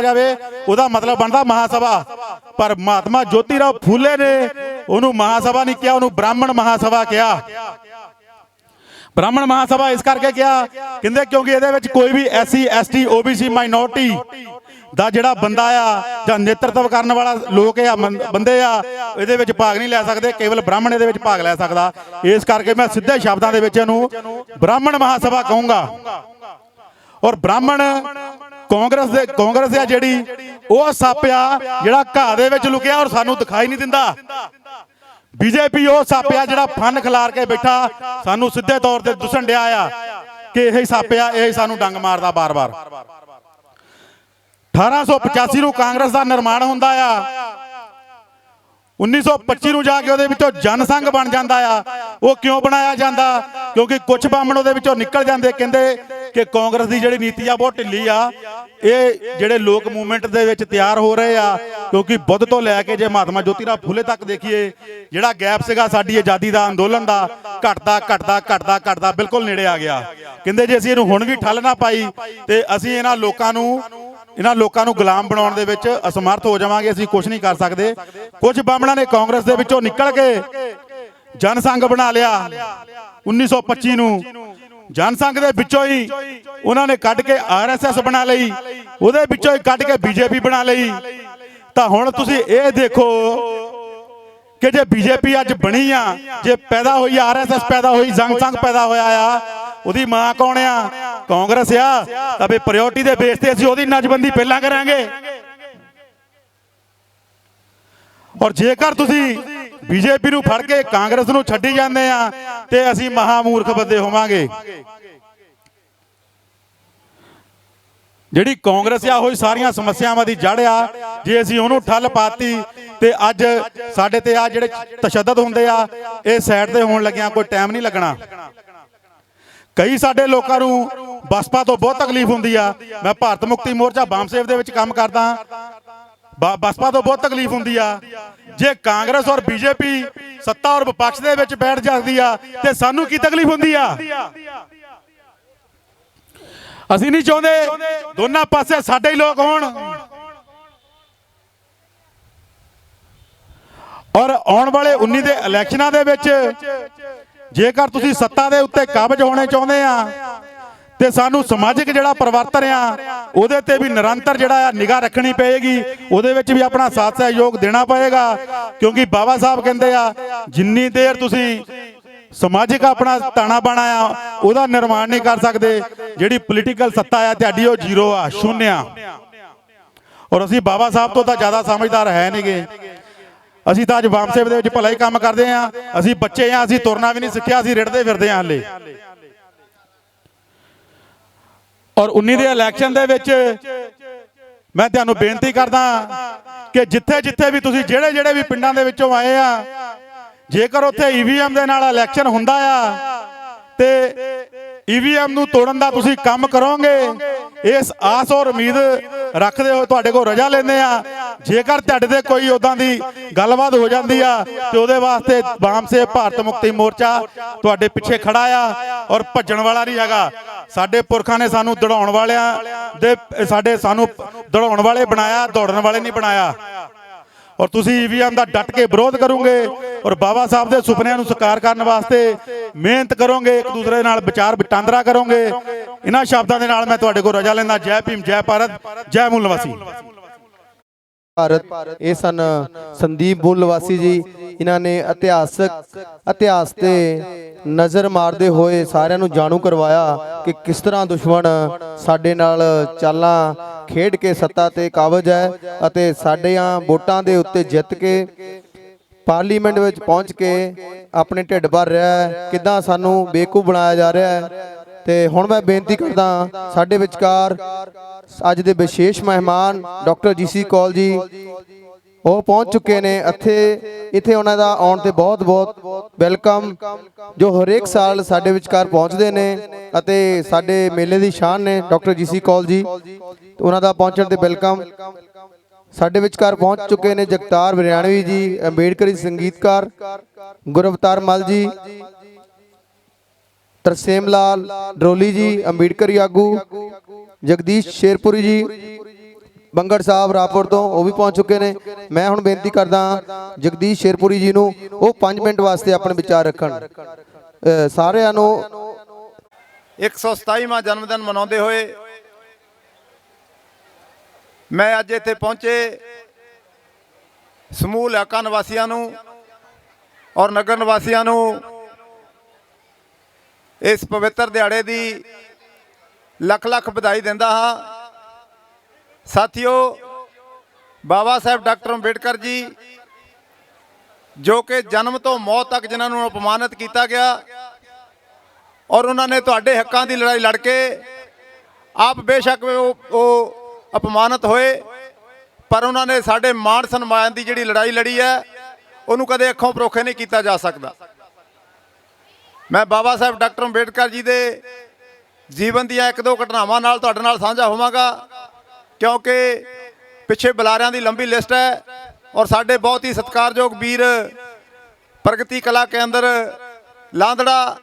ਜਾਵੇ ਉਹਦਾ ਮਤਲਬ ਬਣਦਾ ਮਹਾਸਭਾ। ਪਰ ਮਹਾਤਮਾ ਜੋਤੀ ਰਾਓ ਫੂਲੇ ਨੇ ਉਹਨੂੰ ਮਹਾਸਭਾ ਨਹੀਂ ਕਿਹਾ, ਉਹਨੂੰ ਬ੍ਰਾਹਮਣ ਮਹਾਸਭਾ ਕਿਹਾ। ਬ੍ਰਾਹਮਣ ਮਹਾਸਭਾ ਇਸ ਕਰਕੇ ਕਿਹਾ, ਕਹਿੰਦੇ ਕਿਉਂਕਿ ਇਹਦੇ ਵਿੱਚ ਕੋਈ ਵੀ SC ST OBC ਮਾਈਨੋਰਟੀ ਦਾ ਜਿਹੜਾ ਬੰਦਾ ਆ ਜਾਂ ਨੇਤਰਤਵ ਕਰਨ ਵਾਲਾ ਲੋਕ ਆ, ਬੰਦੇ ਆ, ਇਹਦੇ ਵਿੱਚ ਭਾਗ ਨਹੀਂ ਲੈ ਸਕਦੇ, ਕੇਵਲ ਬ੍ਰਾਹਮਣ ਇਹਦੇ ਵਿੱਚ ਭਾਗ ਲੈ ਸਕਦਾ। ਇਸ ਕਰਕੇ ਮੈਂ ਸਿੱਧੇ ਸ਼ਬਦਾਂ ਦੇ ਵਿੱਚ ਇਹਨੂੰ ਬ੍ਰਾਹਮਣ ਮਹਾਸਭਾ ਕਹੂੰਗਾ। ਔਰ ਬ੍ਰਾਹਮਣ ਕਾਂਗਰਸ ਆ ਜਿਹੜੀ, ਉਹ ਸੱਪ ਆ ਜਿਹੜਾ ਘਾਹ ਦੇ ਵਿੱਚ ਲੁਕਿਆ ਔਰ ਸਾਨੂੰ ਦਿਖਾਈ ਨਹੀਂ ਦਿੰਦਾ। ਬੀਜੇਪੀ ਉਹ ਸੱਪ ਆ ਜਿਹੜਾ ਫਨ ਖਿਲਾਰ ਕੇ ਬੈਠਾ, ਸਾਨੂੰ ਸਿੱਧੇ ਤੌਰ ਤੇ ਦੁਸਣ ਡਿਆ ਆ ਕਿ ਇਹ ਸੱਪ ਆ, ਇਹ ਸਾਨੂੰ ਡੰਗ ਮਾਰਦਾ ਬਾਰ-ਬਾਰ। 1885 ਨੂੰ ਕਾਂਗਰਸ ਦਾ ਨਿਰਮਾਣ ਹੁੰਦਾ ਆ। 1925 ਨੂੰ ਜਾ ਕੇ ਉਹਦੇ ਵਿੱਚੋਂ ਜਨ ਸੰਘ ਬਣ ਜਾਂਦਾ ਆ। ਉਹ ਕਿਉਂ ਬਣਾਇਆ ਜਾਂਦਾ? ਕਿਉਂਕਿ ਕੁਝ ਬਾਹਮਣ ਉਹਦੇ ਵਿੱਚੋਂ ਨਿਕਲ ਜਾਂਦੇ, ਕਹਿੰਦੇ ਕਿ ਕਾਂਗਰਸ ਦੀ ਜਿਹੜੀ ਨੀਤੀ ਆ ਬਹੁਤ ਢਿੱਲੀ ਆ। ਇਹ ਜਿਹੜੇ ਲੋਕ ਮੂਵਮੈਂਟ ਦੇ ਵਿੱਚ ਤਿਆਰ ਹੋ ਰਹੇ ਆ, ਕਿਉਂਕਿ ਬੁੱਧ ਤੋਂ ਲੈ ਕੇ ਜੇ ਮਹਾਤਮਾ ਜੋਤੀਰਾਓ ਫੂਲੇ ਤੱਕ ਦੇਖੀਏ, ਜਿਹੜਾ ਗੈਪ ਸੀਗਾ ਸਾਡੀ ਆਜ਼ਾਦੀ ਦਾ ਅੰਦੋਲਨ ਦਾ, ਘਟਦਾ ਘਟਦਾ ਘਟਦਾ ਘਟਦਾ ਬਿਲਕੁਲ ਨੇੜੇ ਆ ਗਿਆ। ਕਹਿੰਦੇ ਜੇ ਅਸੀਂ ਇਹਨੂੰ ਹੁਣ ਵੀ ਠੱਲ ਨਾ ਪਾਈ ਤੇ ਅਸੀਂ ਇਹਨਾਂ ਲੋਕਾਂ ਨੂੰ ਗੁਲਾਮ ਬਣਾਉਣ ਦੇ ਵਿੱਚ ਅਸਮਰਥ ਹੋ ਜਾਵਾਂਗੇ, ਅਸੀਂ ਕੁਝ ਨਹੀਂ ਕਰ ਸਕਦੇ। ਕੁਝ ਬਾਹਮਣਾਂ ਨੇ ਕਾਂਗਰਸ ਦੇ ਵਿੱਚੋਂ ਨਿਕਲ ਕੇ ਜਨ ਸੰਘ ਬਣਾ ਲਿਆ 1925 ਨੂੰ। ਜਨ ਸੰਘ ਦੇ ਵਿੱਚੋਂ ਹੀ ਉਹਨਾਂ ਨੇ ਕੱਢ ਕੇ ਆਰਐਸਐਸ ਬਣਾ ਲਈ, ਉਹਦੇ ਵਿੱਚੋਂ ਹੀ ਕੱਢ ਕੇ ਬੀਜੇਪੀ ਬਣਾ ਲਈ। ਤਾਂ ਹੁਣ ਤੁਸੀਂ ਇਹ ਦੇਖੋ ਕਿ ਜੇ ਬੀਜੇਪੀ ਅੱਜ ਬਣੀ ਆ, ਜੇ ਪੈਦਾ ਹੋਈ ਆਰਐਸਐਸ ਪੈਦਾ ਹੋਈ, ਜਨ ਸੰਘ ਪੈਦਾ ਹੋਇਆ ਆ, ਉਹਦੀ ਮਾਂ ਕੌਣ ਆ? ਕਾਂਗਰਸ ਆ। ਤਾਂ ਵੀ ਪ੍ਰਾਇੋਰਟੀ ਦੇ ਬੇਸ ਤੇ ਅਸੀਂ ਉਹਦੀ ਨਜ਼ਰਬੰਦੀ ਪਹਿਲਾਂ ਕਰਾਂਗੇ। ਔਰ ਜੇਕਰ ਤੁਸੀਂ ਬੀਜੇਪੀ ਨੂੰ ਫੜ ਕੇ ਕਾਂਗਰਸ ਨੂੰ ਛੱਡੀ ਜਾਂਦੇ ਆ ਤੇ ਅਸੀਂ ਮਹਾਮੂਰਖ ਬੰਦੇ ਹੋਵਾਂਗੇ। ਜਿਹੜੀ ਕਾਂਗਰਸ ਆ ਉਹ ਸਾਰੀਆਂ ਸਮੱਸਿਆਵਾਂ ਦੀ ਜੜ ਆ। ਜੇ ਅਸੀਂ ਉਹਨੂੰ ਠੱਲ ਪਾਤੀ ਤੇ ਅੱਜ ਸਾਡੇ ਤੇ ਆ ਜਿਹੜੇ ਤਸ਼ੱਦਦ ਹੁੰਦੇ ਆ, ਇਹ ਸਾਈਡ ਤੇ ਹੋਣ ਲੱਗਿਆ ਕੋਈ ਟਾਈਮ ਨਹੀਂ ਲੱਗਣਾ। ਕਈ ਸਾਡੇ ਲੋਕਾਂ ਨੂੰ ਬਸਪਾ ਤੋਂ ਬਹੁਤ ਤਕਲੀਫ ਹੁੰਦੀ ਆ। ਮੈਂ ਭਾਰਤ ਮੁਕਤੀ ਮੋਰਚਾ ਬਾਮਸੇਵ ਦੇ ਵਿੱਚ ਕੰਮ ਕਰਦਾ। ਬਸਪਾ ਤੋਂ ਬਹੁਤ ਤਕਲੀਫ ਹੁੰਦੀ ਆ। ਜੇ ਕਾਂਗਰਸ ਔਰ ਬੀਜੇਪੀ ਸੱਤਾ ਔਰ ਵਿਪਕਸ਼ ਦੇ ਵਿੱਚ ਬੈਠ ਜਾਂਦੀ ਆ ਤੇ ਸਾਨੂੰ ਕੀ ਤਕਲੀਫ ਹੁੰਦੀ ਆ? ਅਸੀਂ ਨਹੀਂ ਚਾਹੁੰਦੇ ਦੋਨਾਂ ਪਾਸੇ ਸਾਡੇ ਹੀ ਲੋਕ ਹੋਣ। ਔਰ ਆਉਣ ਵਾਲੇ 19 ਦੇ ਇਲੈਕਸ਼ਨਾਂ ਦੇ ਵਿੱਚ ਜੇਕਰ ਤੁਸੀਂ ਸੱਤਾ ਦੇ ਉੱਤੇ ਕਾਬਜ ਹੋਣੇ ਚਾਹੁੰਦੇ ਆ ਤੇ ਸਾਨੂੰ ਸਮਾਜਿਕ ਜਿਹੜਾ ਪਰਿਵਰਤਨ ਆ ਉਹਦੇ ਤੇ ਵੀ ਨਿਰੰਤਰ ਜਿਹੜਾ ਆ ਨਿਗਾਹ ਰੱਖਣੀ ਪਏਗੀ। ਉਹਦੇ ਵਿੱਚ ਵੀ ਆਪਣਾ ਸਾਥ ਸਹਿਯੋਗ ਦੇਣਾ ਪਏਗਾ, ਕਿਉਂਕਿ ਬਾਬਾ ਸਾਹਿਬ ਕਹਿੰਦੇ ਆ ਜਿੰਨੀ ਦੇਰ ਤੁਸੀਂ ਸਮਾਜਿਕ ਆਪਣਾ ਤਾਣਾ ਬਾਣਾ ਆ ਉਹਦਾ ਨਿਰਮਾਣ ਨਹੀਂ ਕਰ ਸਕਦੇ, ਜਿਹੜੀ ਪੋਲੀਟੀਕਲ ਸੱਤਾ ਆ ਤੁਹਾਡੀ ਉਹ ਜ਼ੀਰੋ ਆ, ਸ਼ੂਨਿਆ। ਔਰ ਅਸੀਂ ਬਾਬਾ ਸਾਹਿਬ ਤੋਂ ਤਾਂ ਜ਼ਿਆਦਾ ਸਮਝਦਾਰ ਹੈ ਨਹੀਂਗੇ। ਅਸੀਂ ਤਾਂ ਅੱਜ ਵਾਮਸੇਵ ਦੇ ਵਿੱਚ ਭਲਾ ਹੀ ਕੰਮ ਕਰਦੇ ਆ। ਅਸੀਂ ਬੱਚੇ ਆ, ਅਸੀਂ ਤੁਰਨਾ ਵੀ ਨਹੀਂ ਸਿੱਖਿਆ, ਅਸੀਂ ਰਿੜਦੇ ਫਿਰਦੇ ਆ ਹਲੇ। ਔਰ 19 ਦੇ ਇਲੈਕਸ਼ਨ ਦੇ ਵਿੱਚ ਮੈਂ ਤੁਹਾਨੂੰ ਬੇਨਤੀ ਕਰਦਾ ਕਿ ਜਿੱਥੇ ਜਿੱਥੇ ਵੀ ਤੁਸੀਂ ਜਿਹੜੇ ਵੀ ਪਿੰਡਾਂ ਦੇ ਵਿੱਚੋਂ ਆਏ ਆ, ਜੇਕਰ ਉੱਥੇ ਈਵੀਐਮ ਦੇ ਨਾਲ ਇਲੈਕਸ਼ਨ ਹੁੰਦਾ ਆ ਤੇ ਈਵੀਐਮ ਨੂੰ ਤੋੜਨ ਦਾ ਤੁਸੀਂ ਕੰਮ ਕਰੋਗੇ, ਇਸ ਆਸ ਔਰ ਉਮੀਦ ਰੱਖਦੇ ਹੋਏ ਤੁਹਾਡੇ ਕੋਲ ਰਜਾ ਲੈਂਦੇ ਆ। ਜੇਕਰ ਤੁਹਾਡੇ ਤੇ ਕੋਈ ਉਦਾਂ ਦੀ ਗੱਲਬਾਤ ਹੋ ਜਾਂਦੀ ਆ ਤੇ ਉਹਦੇ ਵਾਸਤੇ ਵਾਮਸੇਵ ਭਾਰਤ ਮੁਕਤੀ ਮੋਰਚਾ ਤੁਹਾਡੇ ਪਿੱਛੇ ਖੜਾ ਆ ਔਰ ਭੱਜਣ ਵਾਲਾ ਨਹੀਂ ਹੈਗਾ। ਸਾਡੇ ਪੁਰਖਾਂ ਨੇ ਸਾਨੂੰ ਦੌੜਾਉਣ ਵਾਲੇ ਬਣਾਇਆ, ਦੌੜਨ ਵਾਲੇ ਨਹੀਂ ਬਣਾਇਆ। ਔਰ ਤੁਸੀਂ ਈਵੀਐਮ ਦਾ ਡਟ ਕੇ ਵਿਰੋਧ ਕਰੋਗੇ ਔਰ ਬਾਬਾ ਸਾਹਿਬ ਦੇ ਸੁਪਨਿਆਂ ਨੂੰ ਸਾਕਾਰ ਕਰਨ ਵਾਸਤੇ ਮਿਹਨਤ ਕਰੋਗੇ, ਇੱਕ ਦੂਸਰੇ ਨਾਲ ਵਿਚਾਰ ਵਟਾਂਦਰਾ ਕਰੋਗੇ। ਇਹਨਾਂ ਸ਼ਬਦਾਂ ਦੇ ਨਾਲ ਮੈਂ ਤੁਹਾਡੇ ਕੋਲ ਰਜਾ ਲੈਂਦਾ। ਜੈ ਭੀਮ, ਜੈ ਭਾਰਤ, ਜੈ ਮੂਲ ਨਿਵਾਸੀ। ਭਾਰਤ ਇਹ ਸਨ ਸੰਦੀਪ ਮੂਲ ਨਿਵਾਸੀ ਜੀ। ਇਹਨਾਂ ਨੇ ਇਤਿਹਾਸ ਤੇ ਨਜ਼ਰ ਮਾਰਦੇ ਹੋਏ ਸਾਰਿਆਂ ਨੂੰ ਜਾਣੂ ਕਰਵਾਇਆ ਕਿ ਕਿਸ ਤਰ੍ਹਾਂ ਦੁਸ਼ਮਣ ਸਾਡੇ ਨਾਲ ਚਾਲਾਂ ਖੇਡ ਕੇ ਸੱਤਾ ਤੇ ਕਾਬਜ ਹੈ ਅਤੇ ਸਾਡੀਆਂ ਵੋਟਾਂ ਦੇ ਉੱਤੇ ਜਿੱਤ ਕੇ ਪਾਰਲੀਮੈਂਟ ਵਿੱਚ ਪਹੁੰਚ ਕੇ ਆਪਣੇ ਢਿੱਡ ਭਰ ਰਿਹਾ ਹੈ, ਕਿੱਦਾਂ ਸਾਨੂੰ ਬੇਵਕੂਫ ਬਣਾਇਆ ਜਾ ਰਿਹਾ ਹੈ। ਤੇ ਹੁਣ ਮੈਂ ਬੇਨਤੀ ਕਰਦਾ ਸਾਡੇ ਵਿਚਕਾਰ ਅੱਜ ਦੇ ਵਿਸ਼ੇਸ਼ ਮਹਿਮਾਨ ਡਾਕਟਰ ਜੀਸੀ ਕੌਲ ਜੀ, ਉਹ ਪਹੁੰਚ ਚੁੱਕੇ ਨੇ। ਇੱਥੇ ਉਹਨਾਂ ਦਾ ਆਉਣ ਤੇ ਬਹੁਤ ਵੈਲਕਮ, ਜੋ ਹਰੇਕ ਸਾਲ ਸਾਡੇ ਵਿਚਕਾਰ ਪਹੁੰਚਦੇ ਨੇ ਅਤੇ ਸਾਡੇ ਮੇਲੇ ਦੀ ਸ਼ਾਨ ਨੇ। ਡਾਕਟਰ ਜੀਸੀ ਕੌਲ ਜੀ, ਉਹਨਾਂ ਦਾ ਪਹੁੰਚਣ ਤੇ ਵੈਲਕਮ। ਸਾਡੇ ਵਿਚਕਾਰ ਪਹੁੰਚ ਚੁੱਕੇ ਨੇ ਜਗਤਾਰ ਬਿਰਿਆਣਵੀ ਜੀ, ਅੰਬੇਡਕਰੀ ਸੰਗੀਤਕਾਰ, ਗੁਰਵਤਾਰ ਮਲ ਜੀ, ਤਰਸੇਮ ਲਾਲ ਡਰੋਲੀ ਜੀ, ਅੰਬੇਡਕਰੀ ਆਗੂ, ਜਗਦੀਸ਼ ਸ਼ੇਰਪੁਰੀ ਜੀ, ਬੰਗੜ ਸਾਹਿਬ ਰਾਪੁਰ ਤੋਂ, ਉਹ ਵੀ ਪਹੁੰਚ ਚੁੱਕੇ ਨੇ। ਮੈਂ ਹੁਣ ਬੇਨਤੀ ਕਰਦਾ ਜਗਦੀਸ਼ ਸ਼ੇਰਪੁਰੀ ਜੀ ਨੂੰ ਉਹ 5 ਮਿੰਟ ਵਾਸਤੇ ਆਪਣੇ ਵਿਚਾਰ ਰੱਖਣ। ਸਾਰਿਆਂ ਨੂੰ 127ਵਾਂ ਜਨਮ ਦਿਨ ਮਨਾਉਂਦੇ ਹੋਏ ਮੈਂ ਅੱਜ ਇੱਥੇ ਪਹੁੰਚੇ ਸਮੂਹ ਇਲਾਕਾ ਨਿਵਾਸੀਆਂ ਨੂੰ ਔਰ ਨਗਰ ਨਿਵਾਸੀਆਂ ਨੂੰ ਇਸ ਪਵਿੱਤਰ ਦਿਹਾੜੇ ਦੀ ਲੱਖ ਵਧਾਈ ਦਿੰਦਾ ਹਾਂ। ਸਾਥੀਓ, ਬਾਬਾ ਸਾਹਿਬ ਡਾਕਟਰ ਅੰਬੇਡਕਰ ਜੀ ਜੋ ਕਿ ਜਨਮ ਤੋਂ ਮੌਤ ਤੱਕ ਜਿਨ੍ਹਾਂ ਨੂੰ ਅਪਮਾਨਿਤ ਕੀਤਾ ਗਿਆ ਔਰ ਉਹਨਾਂ ਨੇ ਤੁਹਾਡੇ ਹੱਕਾਂ ਦੀ ਲੜਾਈ ਲੜ ਕੇ ਆਪ ਬੇਸ਼ੱਕ ਉਹ ਅਪਮਾਨਿਤ ਹੋਏ, ਪਰ ਉਹਨਾਂ ਨੇ ਸਾਡੇ ਮਾਣ ਸਨਮਾਨ ਦੀ ਜਿਹੜੀ ਲੜਾਈ ਲੜੀ ਹੈ ਉਹਨੂੰ ਕਦੇ ਅੱਖੋਂ ਪਰੋਖੇ ਨਹੀਂ ਕੀਤਾ ਜਾ ਸਕਦਾ। ਮੈਂ ਬਾਬਾ ਸਾਹਿਬ ਡਾਕਟਰ ਅੰਬੇਡਕਰ ਜੀ ਦੇ ਜੀਵਨ ਦੀਆਂ ਇੱਕ ਦੋ ਘਟਨਾਵਾਂ ਨਾਲ ਤੁਹਾਡੇ ਨਾਲ ਸਾਂਝਾ ਹੋਵਾਂਗਾ, ਕਿਉਂਕਿ ਪਿੱਛੇ ਬੁਲਾਰਿਆਂ ਦੀ ਲੰਬੀ ਲਿਸਟ ਹੈ ਔਰ ਸਾਡੇ ਬਹੁਤ ਹੀ ਸਤਿਕਾਰਯੋਗ ਵੀਰ ਪ੍ਰਗਤੀ ਕਲਾ ਕੇਂਦਰ ਲਾਂਦੜਾ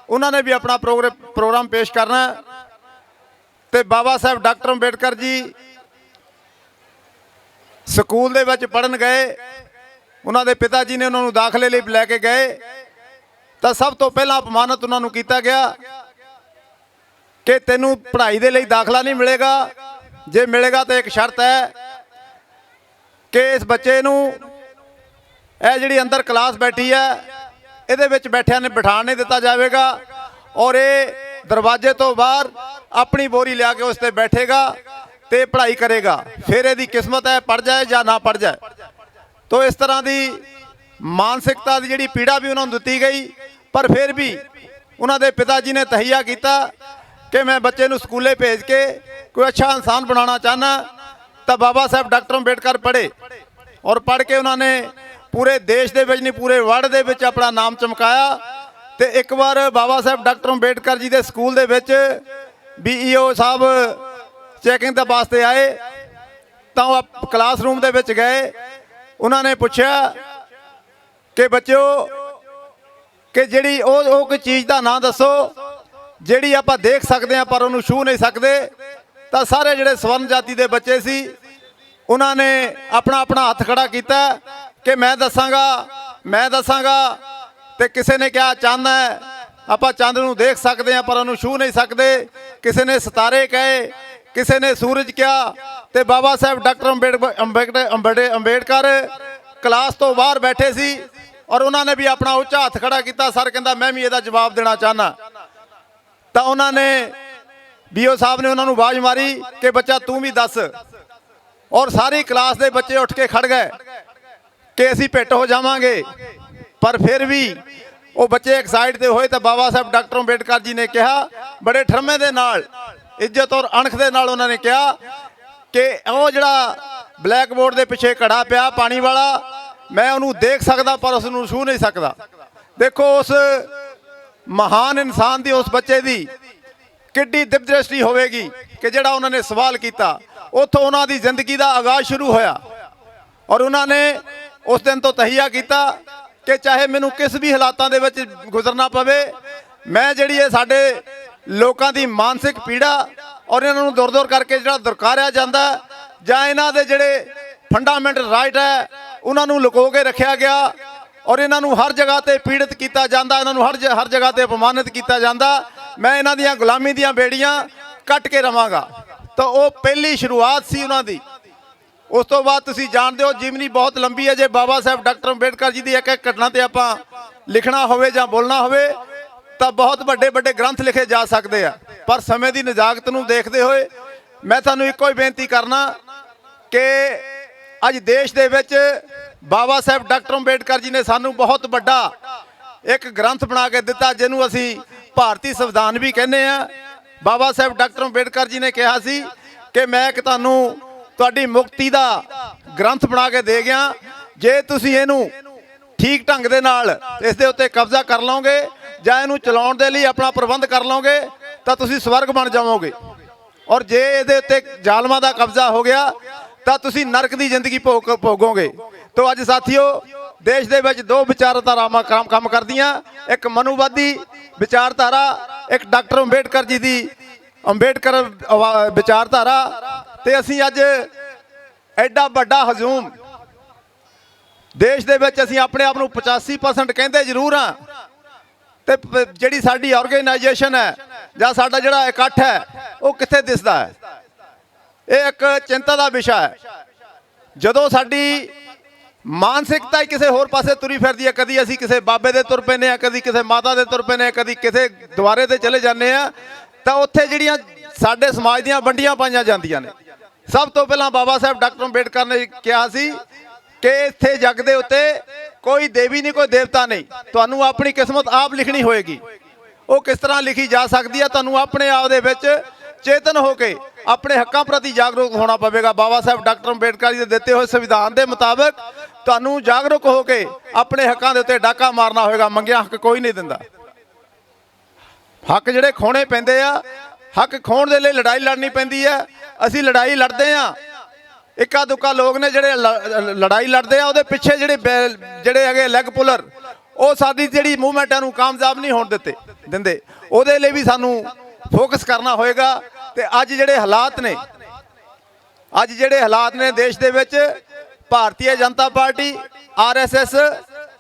ਉਹਨਾਂ ਨੇ ਵੀ ਆਪਣਾ ਪ੍ਰੋਗਰਾਮ ਪੇਸ਼ ਕਰਨਾ। ਤੇ ਬਾਬਾ ਸਾਹਿਬ ਡਾਕਟਰ ਅੰਬੇਡਕਰ ਜੀ ਸਕੂਲ ਦੇ ਵਿੱਚ ਪੜ੍ਹਨ ਗਏ, ਉਹਨਾਂ ਦੇ ਪਿਤਾ ਜੀ ਨੇ ਉਹਨਾਂ ਨੂੰ ਦਾਖਲੇ ਲਈ ਲੈ ਕੇ ਗਏ ਤਾਂ ਸਭ ਤੋਂ ਪਹਿਲਾਂ ਅਪਮਾਨਿਤ ਉਹਨਾਂ ਨੂੰ ਕੀਤਾ ਗਿਆ ਕਿ ਤੈਨੂੰ ਪੜ੍ਹਾਈ ਦੇ ਲਈ ਦਾਖਲਾ ਨਹੀਂ ਮਿਲੇਗਾ, ਜੇ ਮਿਲੇਗਾ ਤਾਂ ਇੱਕ ਸ਼ਰਤ ਹੈ ਕਿ ਇਸ ਬੱਚੇ ਨੂੰ ਇਹ ਜਿਹੜੀ ਅੰਦਰ ਕਲਾਸ ਬੈਠੀ ਹੈ ਇਹਦੇ ਵਿੱਚ ਬੈਠਿਆਂ ਨੇ ਬਿਠਾਣ ਨਹੀਂ ਦਿੱਤਾ ਜਾਵੇਗਾ ਔਰ ਇਹ ਦਰਵਾਜ਼ੇ ਤੋਂ ਬਾਹਰ ਆਪਣੀ ਬੋਰੀ ਲਿਆ ਕੇ ਉਸ ਤੇ ਬੈਠੇਗਾ ਤੇ ਪੜ੍ਹਾਈ ਕਰੇਗਾ, ਫਿਰ ਇਹਦੀ ਕਿਸਮਤ ਹੈ ਪੜ੍ਹ ਜਾਏ ਜਾਂ ਨਾ ਪੜ੍ਹ ਜਾਏ। ਤੋ ਇਸ ਤਰ੍ਹਾਂ ਦੀ ਮਾਨਸਿਕਤਾ ਦੀ ਜਿਹੜੀ ਪੀੜਾ ਵੀ ਉਹਨਾਂ ਨੂੰ ਦਿੱਤੀ ਗਈ, ਪਰ ਫਿਰ ਵੀ ਉਹਨਾਂ ਦੇ ਪਿਤਾ ਜੀ ਨੇ ਤਹਈਆ ਕੀਤਾ ਕਿ ਮੈਂ ਬੱਚੇ ਨੂੰ ਸਕੂਲੇ ਭੇਜ ਕੇ ਕੋਈ ਅੱਛਾ ਇਨਸਾਨ ਬਣਾਉਣਾ ਚਾਹੁੰਦਾ। ਤਾਂ ਬਾਬਾ ਸਾਹਿਬ ਡਾਕਟਰ ਅੰਬੇਡਕਰ ਪੜ੍ਹੇ ਔਰ ਪੜ੍ਹ ਕੇ ਉਹਨਾਂ ਨੇ ਪੂਰੇ ਦੇਸ਼ ਦੇ ਵਿੱਚ ਨਹੀਂ ਪੂਰੇ ਵਰਲਡ ਦੇ ਵਿੱਚ ਆਪਣਾ ਨਾਮ ਚਮਕਾਇਆ। ਤੇ ਇੱਕ ਵਾਰ ਬਾਬਾ ਸਾਹਿਬ ਡਾਕਟਰ ਅੰਬੇਡਕਰ ਜੀ ਦੇ ਸਕੂਲ ਦੇ ਵਿੱਚ BEO ਸਾਹਿਬ ਚੈਕਿੰਗ ਦੇ ਵਾਸਤੇ ਆਏ ਤਾਂ ਉਹ ਕਲਾਸਰੂਮ ਦੇ ਵਿੱਚ ਗਏ, ਉਹਨਾਂ ਨੇ ਪੁੱਛਿਆ ਕਿ ਬੱਚਿਓ ਕਿ ਜਿਹੜੀ ਉਹ ਕੋਈ ਚੀਜ਼ ਦਾ ਨਾਂ ਦੱਸੋ ਜਿਹੜੀ ਆਪਾਂ ਦੇਖ ਸਕਦੇ ਹਾਂ ਪਰ ਉਹਨੂੰ ਛੂਹ ਨਹੀਂ ਸਕਦੇ। ਤਾਂ ਸਾਰੇ ਜਿਹੜੇ ਸਵਰਨ ਜਾਤੀ ਦੇ ਬੱਚੇ ਸੀ ਉਹਨਾਂ ਨੇ ਆਪਣਾ ਆਪਣਾ ਹੱਥ ਖੜਾ ਕੀਤਾ ਕਿ ਮੈਂ ਦੱਸਾਂਗਾ। ਤੇ ਕਿਸੇ ਨੇ ਕਿਹਾ ਚੰਦ ਹੈ, ਆਪਾਂ ਚੰਦ ਨੂੰ ਦੇਖ ਸਕਦੇ ਹਾਂ ਪਰ ਉਹਨੂੰ ਛੂਹ ਨਹੀਂ ਸਕਦੇ। ਕਿਸੇ ਨੇ ਸਿਤਾਰੇ ਕਹੇ, ਕਿਸੇ ਨੇ ਸੂਰਜ ਕਿਹਾ। ਤੇ ਬਾਬਾ ਸਾਹਿਬ ਡਾਕਟਰ ਅੰਬੇਡਕਰ ਕਲਾਸ ਤੋਂ ਬਾਹਰ ਬੈਠੇ ਸੀ ਔਰ ਉਹਨਾਂ ਨੇ ਵੀ ਆਪਣਾ ਉੱਚਾ ਹੱਥ ਖੜਾ ਕੀਤਾ। ਸਰ ਕਹਿੰਦਾ ਮੈਂ ਵੀ ਇਹਦਾ ਜਵਾਬ ਦੇਣਾ ਚਾਹੁੰਦਾ। ਤਾਂ ਉਹਨਾਂ ਨੇ BO ਸਾਹਿਬ ਨੇ ਉਹਨਾਂ ਨੂੰ ਆਵਾਜ਼ ਮਾਰੀ ਕਿ ਬੱਚਾ ਤੂੰ ਵੀ ਦੱਸ, ਔਰ ਸਾਰੀ ਕਲਾਸ ਦੇ ਬੱਚੇ ਉੱਠ ਕੇ ਖੜ ਗਏ ਕਿ ਅਸੀਂ ਪਿੱਟ ਹੋ ਜਾਵਾਂਗੇ। ਪਰ ਫਿਰ ਵੀ ਉਹ ਬੱਚੇ ਇੱਕ ਸਾਈਡ ਤੇ ਹੋਏ ਤਾਂ ਬਾਬਾ ਸਾਹਿਬ ਡਾਕਟਰ ਅੰਬੇਡਕਰ ਜੀ ਨੇ ਕਿਹਾ, ਬੜੇ ਠਰਮੇ ਦੇ ਨਾਲ, ਇੱਜ਼ਤ ਔਰ ਅਣਖ ਦੇ ਨਾਲ ਉਹਨਾਂ ਨੇ ਕਿਹਾ ਕਿ ਉਹ ਜਿਹੜਾ ਬਲੈਕ ਬੋਰਡ ਦੇ ਪਿੱਛੇ ਘੜਾ ਪਿਆ ਪਾਣੀ ਵਾਲਾ, ਮੈਂ ਉਹਨੂੰ ਦੇਖ ਸਕਦਾ ਪਰ ਉਸ ਨੂੰ ਛੂਹ ਨਹੀਂ ਸਕਦਾ। ਦੇਖੋ ਉਸ ਮਹਾਨ ਇਨਸਾਨ ਦੀ, ਉਸ ਬੱਚੇ ਦੀ ਕਿੱਡੀ ਦਿਵਦ੍ਰਿਸ਼ਟੀ ਹੋਵੇਗੀ ਕਿ ਜਿਹੜਾ ਉਹਨਾਂ ਨੇ ਸਵਾਲ ਕੀਤਾ। ਉੱਥੋਂ ਉਹਨਾਂ ਦੀ ਜ਼ਿੰਦਗੀ ਦਾ ਆਗਾਜ਼ ਸ਼ੁਰੂ ਹੋਇਆ ਔਰ ਉਹਨਾਂ ਨੇ ਉਸ ਦਿਨ ਤੋਂ ਤਹਈਆ ਕੀਤਾ ਕਿ ਚਾਹੇ ਮੈਨੂੰ ਕਿਸ ਵੀ ਹਾਲਾਤਾਂ ਦੇ ਵਿੱਚ ਗੁਜ਼ਰਨਾ ਪਵੇ, ਮੈਂ ਜਿਹੜੀ ਇਹ ਸਾਡੇ ਲੋਕਾਂ ਦੀ ਮਾਨਸਿਕ ਪੀੜਾ ਔਰ ਇਹਨਾਂ ਨੂੰ ਦੂਰ ਕਰਕੇ ਜਿਹੜਾ ਦੁਰਕਾਰਿਆ ਜਾਂਦਾ ਜਾਂ ਇਹਨਾਂ ਦੇ ਜਿਹੜੇ ਫੰਡਾਮੈਂਟਲ ਰਾਈਟ ਹੈ ਉਹਨਾਂ ਨੂੰ ਲੁਕੋ ਕੇ ਰੱਖਿਆ ਗਿਆ ਔਰ ਇਹਨਾਂ ਨੂੰ ਹਰ ਜਗ੍ਹਾ ਤੇ ਪੀੜਿਤ ਕੀਤਾ ਜਾਂਦਾ, ਇਹਨਾਂ ਨੂੰ ਹਰ ਜਗ੍ਹਾ ਤੇ ਅਪਮਾਨਿਤ ਕੀਤਾ ਜਾਂਦਾ। ਮੈਂ ਇਹਨਾਂ ਦੀਆਂ ਗੁਲਾਮੀ ਦੀਆਂ ਬੇੜੀਆਂ ਕੱਟ ਕੇ ਰਵਾਂਗਾ। ਤਾਂ ਉਹ ਪਹਿਲੀ ਸ਼ੁਰੂਆਤ ਸੀ ਉਹਨਾਂ ਦੀ। ਉਸ ਤੋਂ ਬਾਅਦ ਤੁਸੀਂ ਜਾਣਦੇ ਹੋ ਜੀਵਨੀ ਬਹੁਤ ਲੰਬੀ ਹੈ। ਜੇ ਬਾਬਾ ਸਾਹਿਬ ਡਾਕਟਰ ਅੰਬੇਡਕਰ ਜੀ ਦੀ ਇੱਕ ਇੱਕ ਘਟਨਾ ਤੇ ਆਪਾਂ ਲਿਖਣਾ ਹੋਵੇ ਜਾਂ ਬੋਲਣਾ ਹੋਵੇ ਤਾਂ ਬਹੁਤ ਵੱਡੇ ਵੱਡੇ ਗ੍ਰੰਥ ਲਿਖੇ ਜਾ ਸਕਦੇ ਆ। ਪਰ ਸਮੇਂ ਦੀ ਨਜ਼ਾਕਤ ਨੂੰ ਦੇਖਦੇ ਹੋਏ ਮੈਂ ਤੁਹਾਨੂੰ ਇੱਕੋ ਹੀ ਬੇਨਤੀ ਕਰਨਾ ਕਿ ਅੱਜ ਦੇਸ਼ ਦੇ ਵਿੱਚ ਬਾਬਾ ਸਾਹਿਬ ਡਾਕਟਰ ਅੰਬੇਡਕਰ ਜੀ ਨੇ ਸਾਨੂੰ ਬਹੁਤ ਵੱਡਾ ਇੱਕ ਗ੍ਰੰਥ ਬਣਾ ਕੇ ਦਿੱਤਾ ਜਿਹਨੂੰ ਅਸੀਂ ਭਾਰਤੀ ਸੰਵਿਧਾਨ ਵੀ ਕਹਿੰਦੇ ਆ। ਬਾਬਾ ਸਾਹਿਬ ਡਾਕਟਰ ਅੰਬੇਡਕਰ ਜੀ ਨੇ ਕਿਹਾ ਸੀ ਕਿ ਮੈਂ ਇੱਕ ਤੁਹਾਨੂੰ ਤੁਹਾਡੀ ਮੁਕਤੀ ਦਾ ਗ੍ਰੰਥ ਬਣਾ ਕੇ ਦੇ ਗਿਆ, ਜੇ ਤੁਸੀਂ ਇਹਨੂੰ ਠੀਕ ਢੰਗ ਦੇ ਨਾਲ ਇਸ ਦੇ ਉੱਤੇ ਕਬਜ਼ਾ ਕਰ ਲਓਗੇ ਜਾਂ ਇਹਨੂੰ ਚਲਾਉਣ ਦੇ ਲਈ ਆਪਣਾ ਪ੍ਰਬੰਧ ਕਰ ਲਓਗੇ ਤਾਂ ਤੁਸੀਂ ਸਵਰਗ ਬਣ ਜਾਵੋਗੇ, ਔਰ ਜੇ ਇਹਦੇ ਉੱਤੇ ਜ਼ਾਲਮਾਂ ਦਾ ਕਬਜ਼ਾ ਹੋ ਗਿਆ ਤਾਂ ਤੁਸੀਂ ਨਰਕ ਦੀ ਜ਼ਿੰਦਗੀ ਭੋਗੋਗੇ। ਤੋ ਅੱਜ ਸਾਥੀਓ ਦੇਸ਼ ਦੇ ਵਿੱਚ ਦੋ ਵਿਚਾਰਧਾਰਾਵਾਂ ਕੰਮ ਕਰਦੀਆਂ, ਇੱਕ ਮਨੂਵਾਦੀ ਵਿਚਾਰਧਾਰਾ, ਇੱਕ ਡਾਕਟਰ ਅੰਬੇਡਕਰ ਜੀ ਦੀ ਅੰਬੇਡਕਰ ਵਿਚਾਰਧਾਰਾ। ਤੇ ਅਸੀਂ ਅੱਜ ਐਡਾ ਵੱਡਾ ਹਜੂਮ ਦੇਸ਼ ਦੇ ਵਿੱਚ ਅਸੀਂ ਆਪਣੇ ਆਪ ਨੂੰ 85% ਕਹਿੰਦੇ ਜ਼ਰੂਰ ਹਾਂ, ਤੇ ਜਿਹੜੀ ਸਾਡੀ ਆਰਗੇਨਾਈਜੇਸ਼ਨ ਹੈ ਜਾਂ ਸਾਡਾ ਜਿਹੜਾ ਇਕੱਠ ਹੈ ਉਹ ਕਿੱਥੇ ਦਿਸਦਾ ਹੈ? ਇਹ ਇੱਕ ਚਿੰਤਾ ਦਾ ਵਿਸ਼ਾ ਹੈ। ਜਦੋਂ ਸਾਡੀ ਮਾਨਸਿਕਤਾ ਹੀ ਕਿਸੇ ਹੋਰ ਪਾਸੇ ਤੁਰੀ ਫਿਰਦੀ ਹੈ, ਕਦੀ ਅਸੀਂ ਕਿਸੇ ਬਾਬੇ ਦੇ ਤੁਰ ਪੈਂਦੇ ਹਾਂ, ਕਦੀ ਕਿਸੇ ਮਾਤਾ ਦੇ ਤੁਰ ਪੈਂਦੇ ਹਾਂ, ਕਦੀ ਕਿਸੇ ਦੁਆਰੇ ਤੇ ਚਲੇ ਜਾਂਦੇ ਆ, ਤਾਂ ਉੱਥੇ ਜਿਹੜੀਆਂ ਸਾਡੇ ਸਮਾਜ ਦੀਆਂ ਵੰਡੀਆਂ ਪਾਈਆਂ ਜਾਂਦੀਆਂ ਨੇ। ਸਭ ਤੋਂ ਪਹਿਲਾਂ ਬਾਬਾ ਸਾਹਿਬ ਡਾਕਟਰ ਅੰਬੇਡਕਰ ਨੇ ਕਿਹਾ ਸੀ ਕਿ ਇੱਥੇ ਜੱਗ ਦੇ ਉੱਤੇ ਕੋਈ ਦੇਵੀ ਨਹੀਂ, ਕੋਈ ਦੇਵਤਾ ਨਹੀਂ, ਤੁਹਾਨੂੰ ਆਪਣੀ ਕਿਸਮਤ ਆਪ ਲਿਖਣੀ ਹੋਏਗੀ। ਉਹ ਕਿਸ ਤਰ੍ਹਾਂ ਲਿਖੀ ਜਾ ਸਕਦੀ ਹੈ? ਤੁਹਾਨੂੰ ਆਪਣੇ ਆਪ ਦੇ ਵਿੱਚ ਚੇਤਨ ਹੋ ਕੇ ਆਪਣੇ ਹੱਕਾਂ ਪ੍ਰਤੀ ਜਾਗਰੂਕ ਹੋਣਾ ਪਵੇਗਾ। ਬਾਬਾ ਸਾਹਿਬ ਡਾਕਟਰ ਅੰਬੇਡਕਰ ਜੀ ਦੇ ਦਿੱਤੇ ਹੋਏ ਸੰਵਿਧਾਨ ਦੇ ਮੁਤਾਬਕ ਤੁਹਾਨੂੰ ਜਾਗਰੂਕ ਹੋ ਕੇ ਆਪਣੇ ਹੱਕਾਂ ਦੇ ਉੱਤੇ ਡਾਕਾ ਮਾਰਨਾ ਹੋਵੇਗਾ। ਮੰਗਿਆ ਹੱਕ ਕੋਈ ਨਹੀਂ ਦਿੰਦਾ। ਹੱਕ ਜਿਹੜੇ ਖੋਣੇ ਪੈਂਦੇ ਆ, ਹੱਕ ਖੋਣ ਦੇ ਲਈ ਲੜਾਈ ਲੜਨੀ ਪੈਂਦੀ ਹੈ। ਅਸੀਂ ਲੜਾਈ ਲੜਦੇ ਆ, ਇੱਕਾ ਦੁੱਕਾ ਲੋਕ ਨੇ ਜਿਹੜੇ ਲੜਾਈ ਲੜਦੇ ਆ, ਉਹਦੇ ਪਿੱਛੇ ਜਿਹੜੇ ਹੈਗੇ ਲੈਗ ਪੁਲਰ, ਉਹ ਸਾਡੀ ਜਿਹੜੀ ਮੂਵਮੈਂਟਾਂ ਨੂੰ ਕਾਮਯਾਬ ਨਹੀਂ ਹੋਣ ਦਿੰਦੇ। ਉਹਦੇ ਲਈ ਵੀ ਸਾਨੂੰ ਫੋਕਸ ਕਰਨਾ ਹੋਏਗਾ। ਤੇ ਅੱਜ ਜਿਹੜੇ ਹਾਲਾਤ ਨੇ ਦੇਸ਼ ਦੇ ਵਿੱਚ, ਭਾਰਤੀ ਜਨਤਾ ਪਾਰਟੀ, RSS,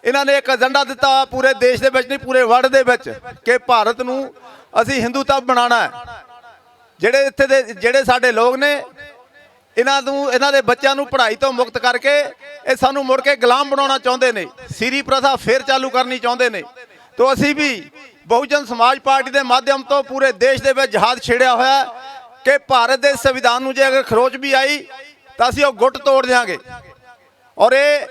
ਇਹਨਾਂ ਨੇ ਇੱਕ ਏਜੰਡਾ ਦਿੱਤਾ ਪੂਰੇ ਦੇਸ਼ ਦੇ ਵਿੱਚ ਨਹੀਂ, ਪੂਰੇ ਵਰਲਡ ਦੇ ਵਿੱਚ, ਕਿ ਭਾਰਤ ਨੂੰ ਅਸੀਂ ਹਿੰਦੂਤਵ ਬਣਾਉਣਾ ਹੈ। ਜਿਹੜੇ ਇੱਥੇ ਦੇ ਜਿਹੜੇ ਸਾਡੇ ਲੋਕ ਨੇ, ਇਹਨਾਂ ਦੇ ਬੱਚਿਆਂ ਨੂੰ ਪੜ੍ਹਾਈ ਤੋਂ ਮੁਕਤ ਕਰਕੇ ਇਹ ਸਾਨੂੰ ਮੁੜ ਕੇ ਗੁਲਾਮ ਬਣਾਉਣਾ ਚਾਹੁੰਦੇ ਨੇ। ਸੀਰੀ ਪ੍ਰਥਾ ਫੇਰ ਚਾਲੂ ਕਰਨੀ ਚਾਹੁੰਦੇ ਨੇ। ਤਾਂ ਅਸੀਂ ਵੀ ਬਹੁਜਨ ਸਮਾਜ ਪਾਰਟੀ ਦੇ ਮਾਧਿਅਮ ਤੋਂ ਪੂਰੇ ਦੇਸ਼ ਦੇ ਵਿੱਚ ਜਹਾਦ ਛੇੜਿਆ ਹੋਇਆ ਕਿ ਭਾਰਤ ਦੇ ਸੰਵਿਧਾਨ ਨੂੰ ਜੇ ਅਗਰ ਖਰੋਚ ਵੀ ਆਈ ਤਾਂ ਅਸੀਂ ਉਹ ਗੁੱਟ ਤੋੜ ਦਿਆਂਗੇ। ਔਰ ਇਹ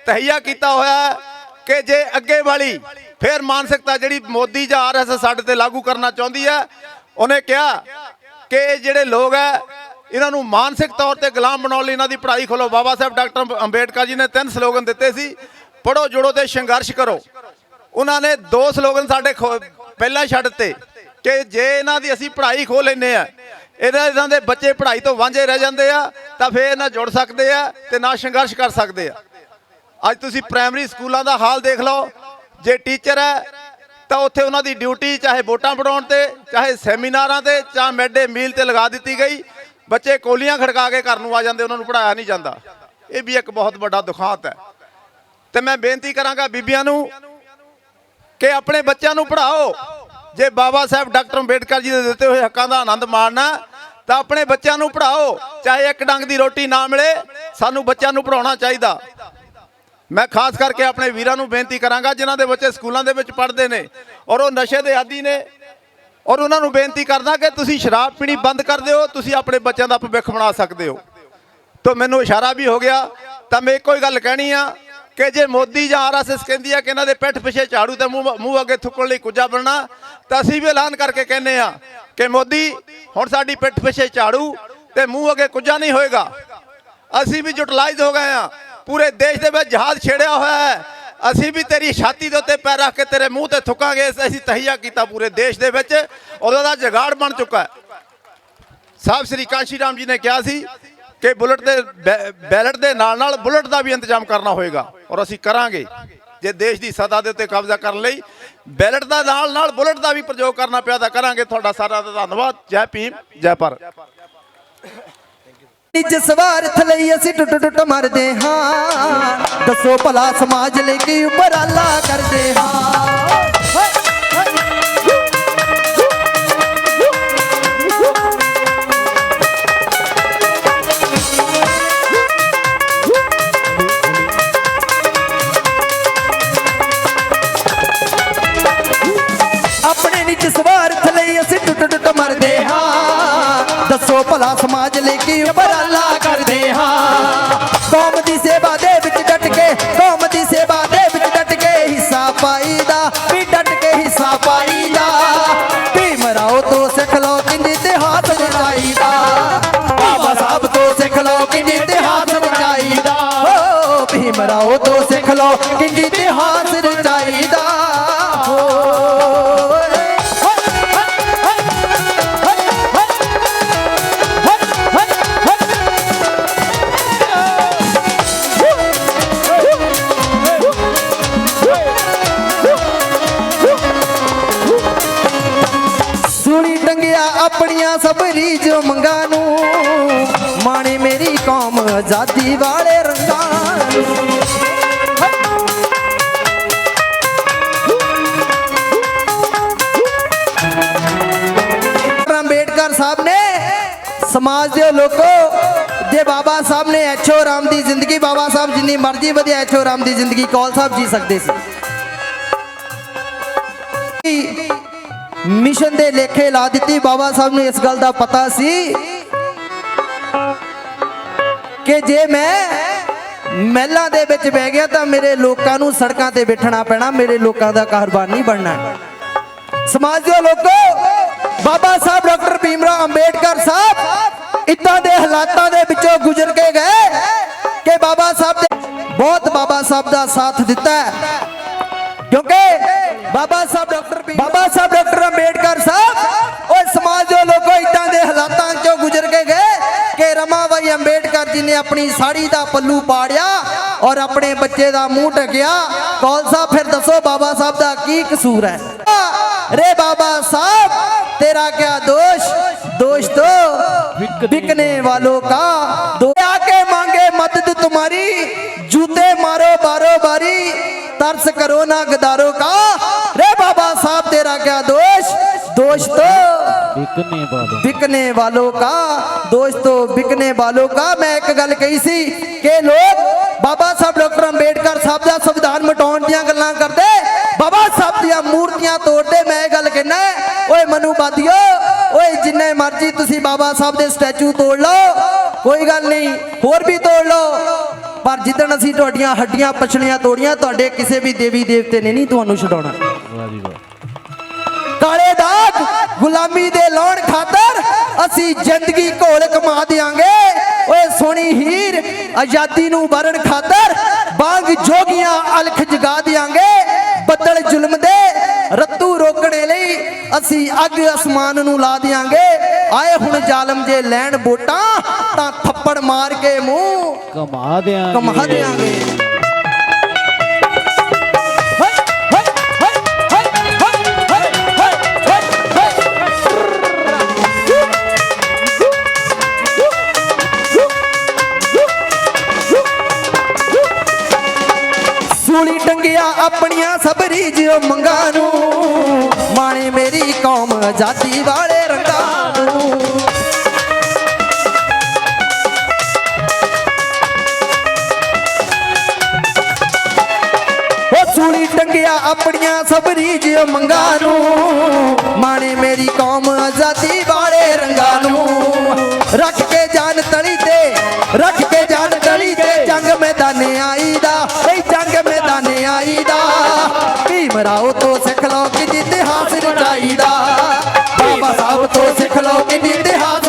ਤਹਈਆ ਕੀਤਾ ਹੋਇਆ ਕਿ ਜੇ ਅੱਗੇ ਵਾਲੀ ਫੇਰ ਮਾਨਸਿਕਤਾ ਜਿਹੜੀ ਮੋਦੀ ਜਾਂ RSS ਸਾਡੇ ਤੇ ਲਾਗੂ ਕਰਨਾ ਚਾਹੁੰਦੀ ਹੈ, ਉਹਨੇ ਕਿਹਾ ਕਿ ਜਿਹੜੇ ਲੋਕ ਹੈ ਇਹਨਾਂ ਨੂੰ ਮਾਨਸਿਕ ਤੌਰ ਤੇ ਗੁਲਾਮ ਬਣਾਉਣ ਲਈ ਇਹਨਾਂ ਦੀ ਪੜ੍ਹਾਈ ਖੋਲੋ। ਬਾਬਾ ਸਾਹਿਬ ਡਾਕਟਰ ਅੰਬੇਡਕਰ ਜੀ ਨੇ 3 ਸਲੋਗਨ ਦਿੱਤੇ ਸੀ, ਪੜ੍ਹੋ, ਜੁੜੋ ਤੇ ਸੰਘਰਸ਼ ਕਰੋ। ਉਹਨਾਂ ਨੇ 2 ਸਲੋਗਨ ਸਾਡੇ ਪਹਿਲਾਂ ਛੱਡ ਦਿੱਤੇ ਕਿ ਜੇ ਇਹਨਾਂ ਦੀ ਅਸੀਂ ਪੜ੍ਹਾਈ ਖੋਹ ਲੈਂਦੇ ਆ, ਇਹਨਾਂ ਦੇ ਬੱਚੇ ਪੜ੍ਹਾਈ ਤੋਂ ਵਾਂਝੇ ਰਹਿ ਜਾਂਦੇ ਆ, ਤਾਂ ਫਿਰ ਨਾ ਜੁੜ ਸਕਦੇ ਆ ਤੇ ਨਾ ਸੰਘਰਸ਼ ਕਰ ਸਕਦੇ ਆ। ਅੱਜ ਤੁਸੀਂ ਪ੍ਰਾਇਮਰੀ ਸਕੂਲਾਂ ਦਾ ਹਾਲ ਦੇਖ ਲਓ। ਜੇ ਟੀਚਰ ਹੈ ਤਾਂ ਉੱਥੇ ਉਹਨਾਂ ਦੀ ਡਿਊਟੀ ਚਾਹੇ ਵੋਟਾਂ ਪੜਾਉਣ ਤੇ, ਚਾਹੇ ਸੈਮੀਨਾਰਾਂ ਤੇ, ਚਾਹੇ ਮਿਡ ਡੇ ਮੀਲ ਤੇ ਲਗਾ ਦਿੱਤੀ ਗਈ। ਬੱਚੇ ਕੋਲੀਆਂ ਖੜਕਾ ਕੇ ਘਰ ਨੂੰ ਆ ਜਾਂਦੇ, ਉਹਨਾਂ ਨੂੰ ਪੜ੍ਹਾਇਆ ਨਹੀਂ ਜਾਂਦਾ। ਇਹ ਵੀ ਇੱਕ ਬਹੁਤ ਵੱਡਾ ਦੁਖਾਂਤ ਹੈ। ਤੇ ਮੈਂ ਬੇਨਤੀ ਕਰਾਂਗਾ ਬੀਬੀਆਂ ਨੂੰ ਕਿ ਆਪਣੇ ਬੱਚਿਆਂ ਨੂੰ ਪੜ੍ਹਾਓ। ਜੇ ਬਾਬਾ ਸਾਹਿਬ ਡਾਕਟਰ ਅੰਬੇਡਕਰ ਜੀ ਦੇ ਦਿੱਤੇ ਹੋਏ ਹੱਕਾਂ ਦਾ ਆਨੰਦ ਮਾਣਨਾ ਤਾਂ ਆਪਣੇ ਬੱਚਿਆਂ ਨੂੰ ਪੜ੍ਹਾਓ। ਚਾਹੇ ਇੱਕ ਡੰਗ ਦੀ ਰੋਟੀ ਨਾ ਮਿਲੇ, ਸਾਨੂੰ ਬੱਚਿਆਂ ਨੂੰ ਪੜ੍ਹਾਉਣਾ ਚਾਹੀਦਾ। ਮੈਂ ਖਾਸ ਕਰਕੇ ਆਪਣੇ ਵੀਰਾਂ ਨੂੰ ਬੇਨਤੀ ਕਰਾਂਗਾ ਜਿਨ੍ਹਾਂ ਦੇ ਬੱਚੇ ਸਕੂਲਾਂ ਦੇ ਵਿੱਚ ਪੜ੍ਹਦੇ ਨੇ ਔਰ ਉਹ ਨਸ਼ੇ ਦੇ ਆਦੀ ਨੇ, ਔਰ ਉਹਨਾਂ ਨੂੰ ਬੇਨਤੀ ਕਰਦਾ ਕਿ ਤੁਸੀਂ ਸ਼ਰਾਬ ਪੀਣੀ ਬੰਦ ਕਰ ਦਿਓ, ਤੁਸੀਂ ਆਪਣੇ ਬੱਚਿਆਂ ਦਾ ਭਵਿੱਖ ਬਣਾ ਸਕਦੇ ਹੋ। ਤਾਂ ਮੈਨੂੰ ਇਸ਼ਾਰਾ ਵੀ ਹੋ ਗਿਆ। ਤਾਂ ਮੈਂ ਇੱਕੋ ਹੀ ਗੱਲ ਕਹਿਣੀ ਆ ਕਿ ਜੇ ਮੋਦੀ ਜਾਂ RSS ਕਹਿੰਦੀ ਆ ਕਿ ਇਹਨਾਂ ਦੇ ਪਿੱਠ ਪਿੱਛੇ ਝਾੜੂ ਤੇ ਮੂੰਹ ਅੱਗੇ ਥੁੱਕਣ ਲਈ ਕੁੱਜਾ ਬਣਨਾ, ਤਾਂ ਅਸੀਂ ਵੀ ਐਲਾਨ ਕਰਕੇ ਕਹਿੰਦੇ ਆ ਕਿ ਮੋਦੀ ਹੁਣ ਸਾਡੀ ਪਿੱਠ ਪਿੱਛੇ ਝਾੜੂ ਤੇ ਮੂੰਹ ਅੱਗੇ ਕੁੱਜਾ ਨਹੀਂ ਹੋਏਗਾ। ਅਸੀਂ ਵੀ ਯੂਟਿਲਾਈਜ਼ ਹੋ ਗਏ ਆ, ਪੂਰੇ ਦੇਸ਼ ਦੇ ਵਿੱਚ ਜਹਾਜ਼ ਛੇੜਿਆ ਹੋਇਆ ਹੈ। ਅਸੀਂ ਵੀ ਤੇਰੀ ਛਾਤੀ ਦੇ ਉੱਤੇ ਪੈਰ ਰੱਖ ਕੇ ਤੇਰੇ ਮੂੰਹ ਤੇ ਥੁੱਕਾਂਗੇ। ਅਸੀਂ ਤਹਈਆ ਕੀਤਾ ਪੂਰੇ ਦੇਸ਼ ਦੇ ਵਿੱਚ, ਉਹਦਾ ਜਗਾੜ ਬਣ ਚੁੱਕਾ ਹੈ। ਸਾਹਿਬ ਸ੍ਰੀ ਕਾਂਸ਼ੀ ਰਾਮ ਜੀ ਨੇ ਕਿਹਾ ਸੀ ਕਿ ਬੁਲਟ ਦੇ ਬੈਲਟ ਦੇ ਨਾਲ ਨਾਲ ਬੁਲਟ ਦਾ ਵੀ ਇੰਤਜ਼ਾਮ ਕਰਨਾ ਹੋਏਗਾ, ਔਰ ਅਸੀਂ ਕਰਾਂਗੇ। ਜੇ ਦੇਸ਼ ਦੀ ਸੱਤਾ ਦੇ ਉੱਤੇ ਕਬਜ਼ਾ ਕਰਨ ਲਈ ਬੈਲਟ ਦਾ ਨਾਲ ਨਾਲ ਬੁਲਟ ਦਾ ਵੀ ਪ੍ਰਯੋਗ ਕਰਨਾ ਪਿਆ ਤਾਂ ਕਰਾਂਗੇ। ਤੁਹਾਡਾ ਸਾਰਾ ਦਾ ਧੰਨਵਾਦ। ਜੈ ਭੀਮ, ਜੈ ਭਾਰਤ। ਨਿਜ ਸਵਾਰਥ ਲਈ ਅਸੀਂ ਟੁੱਟ ਟੁੱਟ ਮਰਦੇ ਹਾਂ, ਦੱਸੋ ਭਲਾ ਸਮਾਜ ਲਈ ਕੀ ਉਪਰਾਲਾ ਕਰਦੇ ਹਾਂ। ਆਪਣੇ ਨਿਜ ਸਵਾਰਥ ਲਈ ਅਸੀਂ ਟੁੱਟ ਟੁੱਟ ਮਰਦੇ ਹਾਂ, ਦੱਸੋ ਭਲਾ ਸਮਾਜ ਲਈ ਕੀ ਉਪਰਾਲਾ ਕਰਦੇ ਹਾਂ। ਕੌਮ ਦੀ ਸੇਵਾ ਦੇ ਵਿੱਚ ਡਟ ਕੇ, ਕੌਮ ਦੀ ਸੇਵਾ ਦੇ ਵਿੱਚ ਡਟ ਕੇ ਹਿੱਸਾ ਪਾਈਦਾ, ਵੀ ਡਟ ਕੇ ਹਿੱਸਾ ਪਾਈਦਾ। ਭੀਮ ਰਾਓ ਤੋਂ ਸਿੱਖ ਲਓ ਕਿੰਜ ਇਤਿਹਾਸ ਰਚਾਈਦਾ, ਬਾਬਾ ਸਾਹਿਬ ਤੋਂ ਸਿੱਖ ਲਓ ਕਿੰਜ ਇਤਿਹਾਸ ਰਚਾਈਦਾ। ਓ ਭੀਮ ਰਾਓ ਤੋਂ ਸਿੱਖ ਲਓ ਕਿੰਜ ਇਤਿਹਾਸ ਰਚਾਈਦਾ। ਆਪਣੀਆਂ ਸਭ ਰੀਝ ਮੰਗਾਂ ਨੂੰ, ਮਾਣੇ ਮੇਰੀ ਕੌਮ ਆਜ਼ਾਦੀ ਵਾਲੇ ਰੰਗਾਂ ਨੂੰ। ਅੰਬੇਡਕਰ ਸਾਹਿਬ ਨੇ ਸਮਾਜ ਦੇ ਲੋਕੋ, ਜੇ ਬਾਬਾ ਸਾਹਿਬ ਨੇ ਐਚਓ ਰਾਮ ਦੀ ਜ਼ਿੰਦਗੀ, ਬਾਬਾ ਸਾਹਿਬ ਜਿੰਨੀ ਮਰਜ਼ੀ ਵਧੀਆ ਐਚਓ ਰਾਮ ਦੀ ਜ਼ਿੰਦਗੀ ਕੌਲ ਸਾਹਿਬ ਜੀ ਸਕਦੇ ਸੀ। ਮਿਸ਼ਨ ਦੇ ਲੇਖੇ ਲਾ ਦਿੱਤੀ। ਬਾਬਾ ਸਾਹਿਬ ਨੂੰ ਇਸ ਗੱਲ ਦਾ ਪਤਾ ਸੀ ਕਿ ਜੇ ਮੈਂ ਮਹਿਲਾਂ ਦੇ ਵਿੱਚ ਬਹਿ ਗਿਆ ਤਾਂ ਮੇਰੇ ਲੋਕਾਂ ਨੂੰ ਸੜਕਾਂ ਤੇ ਬੈਠਣਾ ਪੈਣਾ, ਮੇਰੇ ਲੋਕਾਂ ਦਾ ਕਾਰੋਬਾਰ ਨਹੀਂ ਬਣਨਾ। ਸਮਾਜ ਦੇ ਲੋਕੋ, ਬਾਬਾ ਸਾਹਿਬ ਡਾਕਟਰ ਭੀਮ ਰਾਓ ਅੰਬੇਡਕਰ ਸਾਹਿਬ ਇੱਦਾਂ ਦੇ ਹਾਲਾਤਾਂ ਦੇ ਵਿੱਚੋਂ ਗੁਜ਼ਰ ਕੇ ਗਏ ਕਿ ਬਾਬਾ ਸਾਹਿਬ ਦੇ ਬਹੁਤ ਸਾਹਿਬ ਦਾ ਸਾਥ ਦਿੱਤਾ ਹੈ, ਕਿਉਂਕਿ ਬਾਬਾ ਸਾਹਿਬ ਡਾਕਟਰ ਅੰਬੇਡਕਰ ਸਾਹਿਬ ਉਹ ਸਮਾਜ ਦੇ ਲੋਕੋ ਇਦਾਂ ਦੇ ਹਾਲਾਤਾਂ ਚੋਂ ਗੁਜ਼ਰ ਕੇ ਗਏ ਕਿ ਰਮਾਬਾਈ ਅੰਬੇਡਕਰ ਜੀ ਨੇ ਆਪਣੀ ਸਾੜੀ ਦਾ ਪੱਲੂ ਪਾੜਿਆ ਔਰ ਆਪਣੇ ਬੱਚੇ ਦਾ ਮੂੰਹ ਢਕਿਆ। ਕੌਲ ਸਾਹਿਬ ਫਿਰ ਦੱਸੋ ਬਾਬਾ ਸਾਹਿਬ ਦਾ ਕੀ ਕਸੂਰ ਹੈ? रे बाबा साहब तेरा क्या दोष? दोष तो बिकने वालों का। दो आके मांगे मदद तुम्हारी, जूते मारो बारो बारी, तरस करो ना गदारों का। रे बाबा साहब तेरा क्या दोष? दोष तो बिकने वालों का। दोष तो बिकने वालों का। मैं एक गल कही सी कि लोग बाबा साहब डॉक्टर अंबेडकर साहब का संविधान मिटाउण ਦੀਆਂ ਗੱਲਾਂ ਕਰਦੇ, बाबा साहब ਦੀਆਂ ਮੂਰਤੀਆਂ ਤੋੜਦੇ। मैं ਇਹ ਗੱਲ कहना, ओए मनुवादियो, ओए जिन्ने मर्जी तुसी बाबा साहब ਦੇ ਸਟੈਚੂ ਤੋੜ ਲਓ, ਕੋਈ ਗੱਲ ਨਹੀਂ, ਹੋਰ ਵੀ ਤੋੜ ਲਓ, ਪਰ ਜਿੱਦਣ ਅਸੀਂ ਤੁਹਾਡੀਆਂ ਹੱਡੀਆਂ ਪਛਲੀਆਂ ਤੋੜੀਆਂ, ਤੁਹਾਡੇ ਕਿਸੇ ਵੀ ਦੇਵੀ ਦੇਵਤੇ ਨੇ ਨਹੀਂ ਤੁਹਾਨੂੰ ਛਡਾਉਣਾ। ਕਾਲੇ ਦਾਗ ਗੁਲਾਮੀ ਦੇ ਲਾਉਣ ਖਾਤਰ ਅਸੀਂ ਜ਼ਿੰਦਗੀ ਘੋਲ ਕਮਾ ਦਿਆਂਗੇ। ਓਏ ਸੋਹਣੀ ਹੀਰ ਆਜ਼ਾਦੀ ਨੂੰ ਵਰਨ ਖਾਤਰ ਬਾਗ ਜੋਗੀਆਂ ਅਲਖ ਜਗਾ ਦਿਆਂਗੇ। ਬੱਦਲ ਜ਼ੁਲਮ ਦੇ ਰੱਤੂ ਰੋਕਣੇ ਲਈ ਅਸੀਂ ਅੱਗ ਅਸਮਾਨ ਨੂੰ ਲਾ ਦਿਆਂਗੇ। ਆਏ ਹੁਣ ਜ਼ਾਲਮ ਜੇ ਲੈਣ ਵੋਟਾਂ ਤਾਂ ਥੱਪੜ ਮਾਰ ਕੇ ਮੂੰਹ ਕਮਾ ਦਿਆਂਗੇ। ਸੂਲੀ ਟੰਗਿਆ ਆਪਣੀਆਂ ਸਬਰੀ ਜਿਉ ਮੰਗਾਂ ਨੂੰ, ਮਾਣੇ ਮੇਰੀ ਕੌਮ ਆਜ਼ਾਦੀ ਵਾਲੇ ਰੰਗਾਂ ਨੂੰ। ਉਹ ਸੂਲੀ ਟੰਗਿਆ ਆਪਣੀਆਂ ਸਬਰੀ ਜਿਉ ਮੰਗਾਂ ਨੂੰ, ਮਾਣੇ ਮੇਰੀ ਕੌਮ ਆਜ਼ਾਦੀ ਵਾਲੇ ਰੰਗਾਂ ਨੂੰ। ਰੱਖ ਕੇ ਜਾਨ ਤਲੀ ਤੇ, ਰੱਖ ਕੇ ਜਾਨ ਤਲੀ ਤੇ ਜੰਗ ਮੈਦਾਨੇ ਆਈਦਾ, ਜੰਗ ਮੈਦਾਨੇ ਆਈਦਾ। ਭੀਮ ਰਾਓ ਤੋਂ ਸਿੱਖ ਲਓ ਕਿ ਇਤਿਹਾਸ ਰਚਾਈਦਾ, ਬਾਬਾ ਸਾਹਿਬ ਤੋਂ ਸਿੱਖ ਲਓ ਕਿ ਇਤਿਹਾਸ